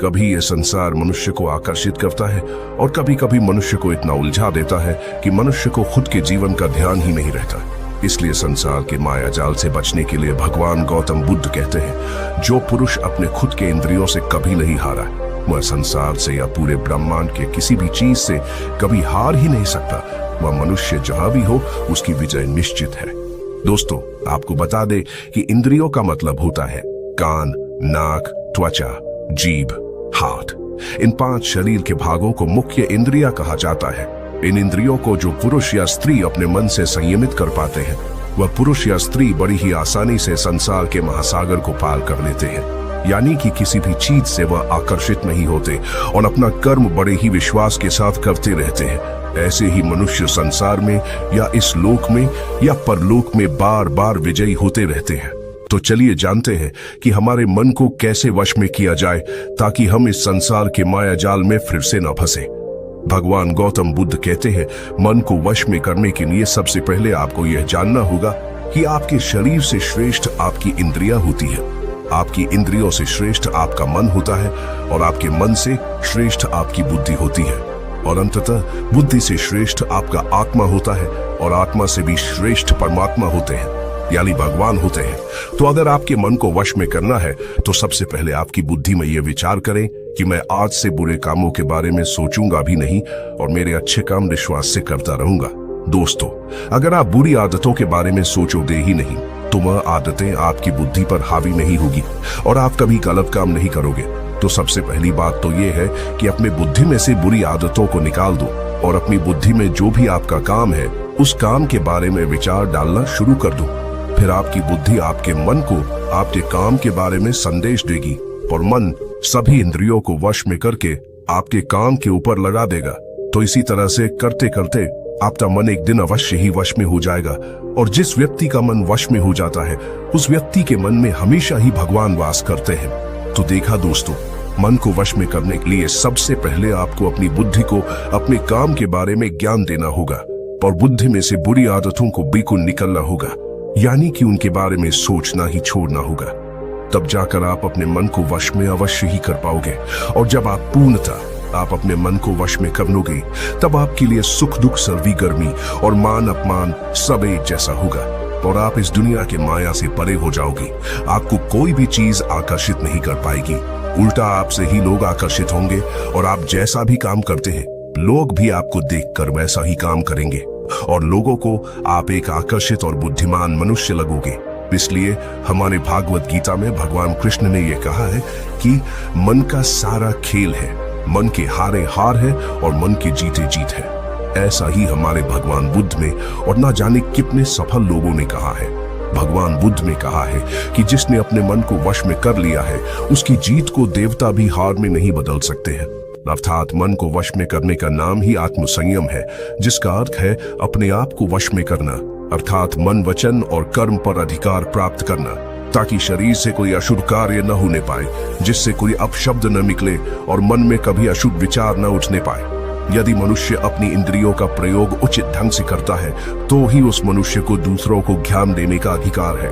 कभी यह संसार मनुष्य को आकर्षित करता है और कभी कभी मनुष्य को इतना उलझा देता है कि मनुष्य को खुद के जीवन का ध्यान ही नहीं रहता। इसलिए संसार के माया जाल से बचने के लिए भगवान गौतम बुद्ध कहते हैं, जो पुरुष अपने खुद के इंद्रियों से कभी नहीं हारा, वह संसार से या पूरे ब्रह्मांड के किसी भी चीज से कभी हार ही नहीं सकता। वह मनुष्य जहां भी हो उसकी विजय निश्चित है। दोस्तों, आपको बता दे कि इंद्रियों का मतलब होता है कान, नाक, त्वचा, जीभ, हाथ। इन 5 शरीर के भागों को मुख्य इंद्रियां कहा जाता है। इन इंद्रियों को जो पुरुष या स्त्री अपने मन से संयमित कर पाते हैं, वह पुरुष या स्त्री बड़ी ही आसानी से संसार के महासागर को पार कर लेते हैं। यानी कि किसी भी चीज से वह आकर्षित नहीं होते और अपना कर्म बड़े ही विश्वास के साथ करते रहते हैं। ऐसे ही मनुष्य संसार में या इस लोक में या परलोक में बार बार विजयी होते रहते हैं। तो चलिए जानते हैं कि हमारे मन को कैसे वश में किया जाए ताकि हम इस संसार के माया जाल में फिर से न फंसे। भगवान गौतम बुद्ध कहते हैं, मन को वश में करने के लिए सबसे पहले आपको यह जानना होगा कि आपके शरीर से श्रेष्ठ आपकी इंद्रियां होती है, आपकी इंद्रियों से श्रेष्ठ आपका मन होता है और आपके मन से श्रेष्ठ आपकी बुद्धि होती है, और अंततः बुद्धि से श्रेष्ठ आपका आत्मा होता है और आत्मा से भी श्रेष्ठ परमात्मा होते हैं, यानी भगवान होते हैं। तो अगर आपके मन को वश में करना है तो सबसे पहले आपकी बुद्धि में यह विचार करें कि मैं आज से बुरे कामों के बारे में सोचूंगा भी नहीं और मेरे अच्छे काम विश्वास से करता रहूंगा। दोस्तों, अगर आप बुरी आदतों के बारे में सोचोगे ही नहीं तो वह आदतें आपकी बुद्धि पर हावी नहीं होगी और आप कभी गलत काम नहीं करोगे। तो सबसे पहली बात तो ये है कि अपने बुद्धि में से बुरी आदतों को निकाल दो और अपनी बुद्धि में जो भी आपका काम है उस काम के बारे में विचार डालना शुरू कर दो। फिर आपकी बुद्धि आपके मन को आपके काम के बारे में संदेश देगी और मन सभी इंद्रियों को वश में करके आपके काम के ऊपर लगा देगा। तो इसी तरह से करते करते आपका मन एक दिन अवश्य ही वश में हो जाएगा, और जिस व्यक्ति का मन वश में हो जाता है उस व्यक्ति के मन में हमेशा ही भगवान वास करते हैं। तो देखा दोस्तों, मन को वश में करने के लिए सबसे पहले आपको अपनी बुद्धि को अपने काम के बारे में ज्ञान देना होगा और बुद्धि में से बुरी आदतों को बिल्कुल निकलना होगा, यानी कि उनके बारे में सोचना ही छोड़ना होगा। तब जाकर आप अपने मन को वश में अवश्य ही कर पाओगे, और जब आप पूर्णतः आप अपने मन को वश में कर लोगे तब आपके लिए सुख दुख सर्दी गर्मी और मान अपमान सब एक जैसा होगा और आप इस दुनिया के माया से परे हो जाओगे। आपको कोई भी चीज आकर्षित नहीं कर पाएगी, उल्टा आपसे ही लोग आकर्षित होंगे और आप जैसा भी काम करते हैं लोग भी आपको देखकर वैसा ही काम करेंगे और लोगों को आप एक आकर्षित और बुद्धिमान मनुष्य लगोगे। इसलिए हमारे भागवत गीता में भगवान कृष्ण ने यह कहा है कि मन का सारा खेल है, मन के हारे हार है और मन के जीते जीत है। ऐसा ही हमारे भगवान बुद्ध ने और ना जाने कितने सफल लोगों ने कहा है। भगवान बुद्ध ने कहा है कि जिसने अपने मन को वश में कर लिया है उसकी जीत को देवता भी हार में नहीं बदल सकते हैं। अर्थात मन को वश में करने का नाम ही आत्मसंयम है, जिसका अर्थ है अपने आप को वश में करना, अर्थात मन वचन और कर्म पर अधिकार प्राप्त करना, ताकि शरीर से कोई अशुभ कार्य न होने पाए, जिससे कोई अपशब्द न निकले और मन में कभी अशुभ विचार न उठने पाए। यदि मनुष्य अपनी इंद्रियों का प्रयोग उचित ढंग से करता है तो ही उस मनुष्य को दूसरों को ज्ञान देने का अधिकार है।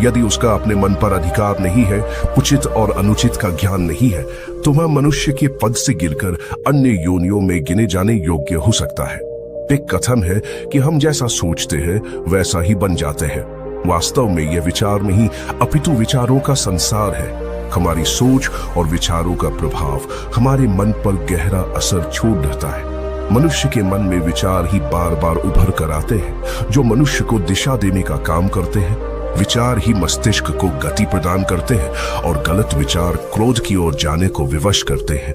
यदि उसका अपने मन पर अधिकार नहीं है, उचित और अनुचित का ज्ञान नहीं है, तो वह मनुष्य के पद से गिरकर अन्य योनियों में गिने जाने योग्य हो सकता है। एक कथन है कि हम जैसा सोचते हैं वैसा ही बन जाते हैं। वास्तव में यह विचार नहीं अपितु विचारों का संसार है। हमारी सोच और विचारों का प्रभाव हमारे मन पर गहरा असर छोड़ देता है। मनुष्य के मन में विचार ही बार बार उभर कर आते हैं जो मनुष्य को दिशा देने का काम करते हैं। विचार ही मस्तिष्क को गति प्रदान करते हैं और गलत विचार क्रोध की ओर जाने को विवश करते हैं।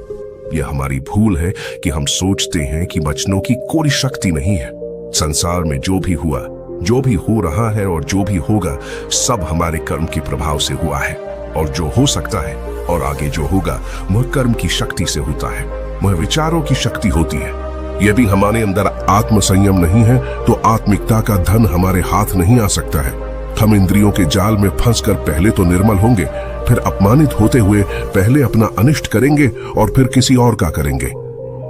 यह हमारी भूल है कि हम सोचते हैं कि वचनों की कोई शक्ति नहीं है। संसार में जो भी हुआ, जो भी हो रहा है और जो भी होगा सब हमारे कर्म के प्रभाव से हुआ है, और जो हो सकता है और आगे जो होगा वह कर्म की शक्ति से होता है, वह विचारों की शक्ति होती है। यदि हमारे अंदर आत्मसंयम नहीं है तो आत्मिकता का धन हमारे हाथ नहीं आ सकता है। हम इंद्रियों के जाल में फंसकर पहले तो निर्मल होंगे, फिर अपमानित होते हुए पहले अपना अनिष्ट करेंगे और फिर किसी और का करेंगे।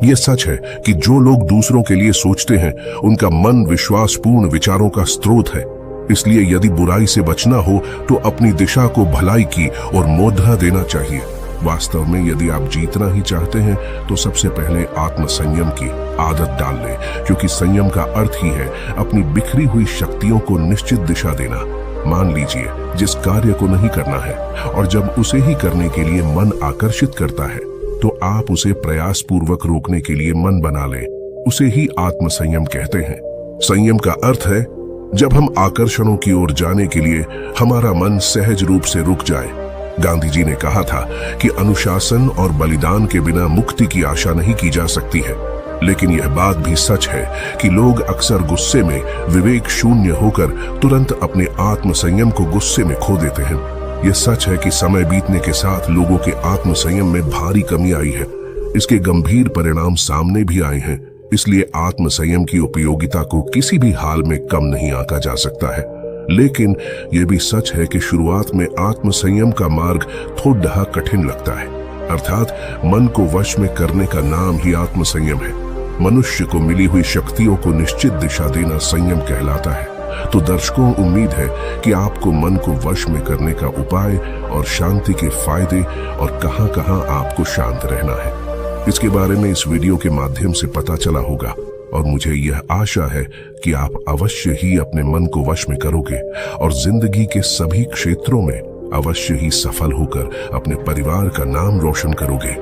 यह सच है कि जो लोग दूसरों के लिए सोचते हैं उनका मन विश्वासपूर्ण विचारों का स्रोत है। इसलिए यदि बुराई से बचना हो तो अपनी दिशा को भलाई की और मोद्धा देना चाहिए। वास्तव में यदि आप जीतना ही चाहते हैं तो सबसे पहले आत्मसंयम की आदत डाल लें, क्योंकि संयम का अर्थ ही है अपनी बिखरी हुई शक्तियों को निश्चित दिशा देना। मान लीजिए जिस कार्य को नहीं करना है और जब उसे ही करने के लिए मन आकर्षित करता है तो आप उसे प्रयास पूर्वक रोकने के लिए मन बना लें। उसे ही आत्मसंयम कहते हैं। संयम का अर्थ है जब हम आकर्षणों की ओर जाने के लिए हमारा मन सहज रूप से रुक जाए। गांधी जी ने कहा था कि अनुशासन और बलिदान के बिना मुक्ति की आशा नहीं की जा सकती है। लेकिन यह बात भी सच है कि लोग अक्सर गुस्से में विवेक शून्य होकर तुरंत अपने आत्मसंयम को गुस्से में खो देते हैं। यह सच है कि समय बीतने के साथ लोगों के आत्मसंयम में भारी कमी आई है। इसके गंभीर परिणाम सामने भी आए हैं। इसलिए आत्मसंयम की उपयोगिता को किसी भी हाल में कम नहीं आंका जा सकता है। लेकिन यह भी सच है कि शुरुआत में आत्मसंयम का मार्ग थोड़ा कठिन लगता है। अर्थात मन को वश में करने का नाम ही आत्मसंयम है। मनुष्य को मिली हुई शक्तियों को निश्चित दिशा देना संयम कहलाता है। तो दर्शकों, उम्मीद है कि आपको मन को वश में करने का उपाय और शांति के फायदे और कहां-कहां आपको शांत रहना है इसके बारे में इस वीडियो के माध्यम से पता चला होगा। और मुझे यह आशा है कि आप अवश्य ही अपने मन को वश में करोगे और जिंदगी के सभी क्षेत्रों में अवश्य ही सफल होकर अपने परिवार का नाम रोशन करोगे।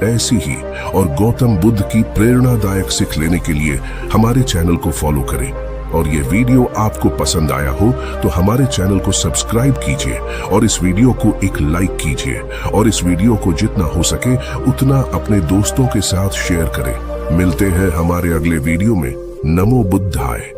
ऐसी ही और गौतम बुद्ध की प्रेरणादायक सीख लेने के लिए हमारे चैनल को फॉलो करें और ये वीडियो आपको पसंद आया हो तो हमारे चैनल को सब्सक्राइब कीजिए और इस वीडियो को एक लाइक कीजिए और इस वीडियो को जितना हो सके उतना अपने दोस्तों के साथ शेयर करें। मिलते हैं हमारे अगले वीडियो में। नमो बुद्धाय।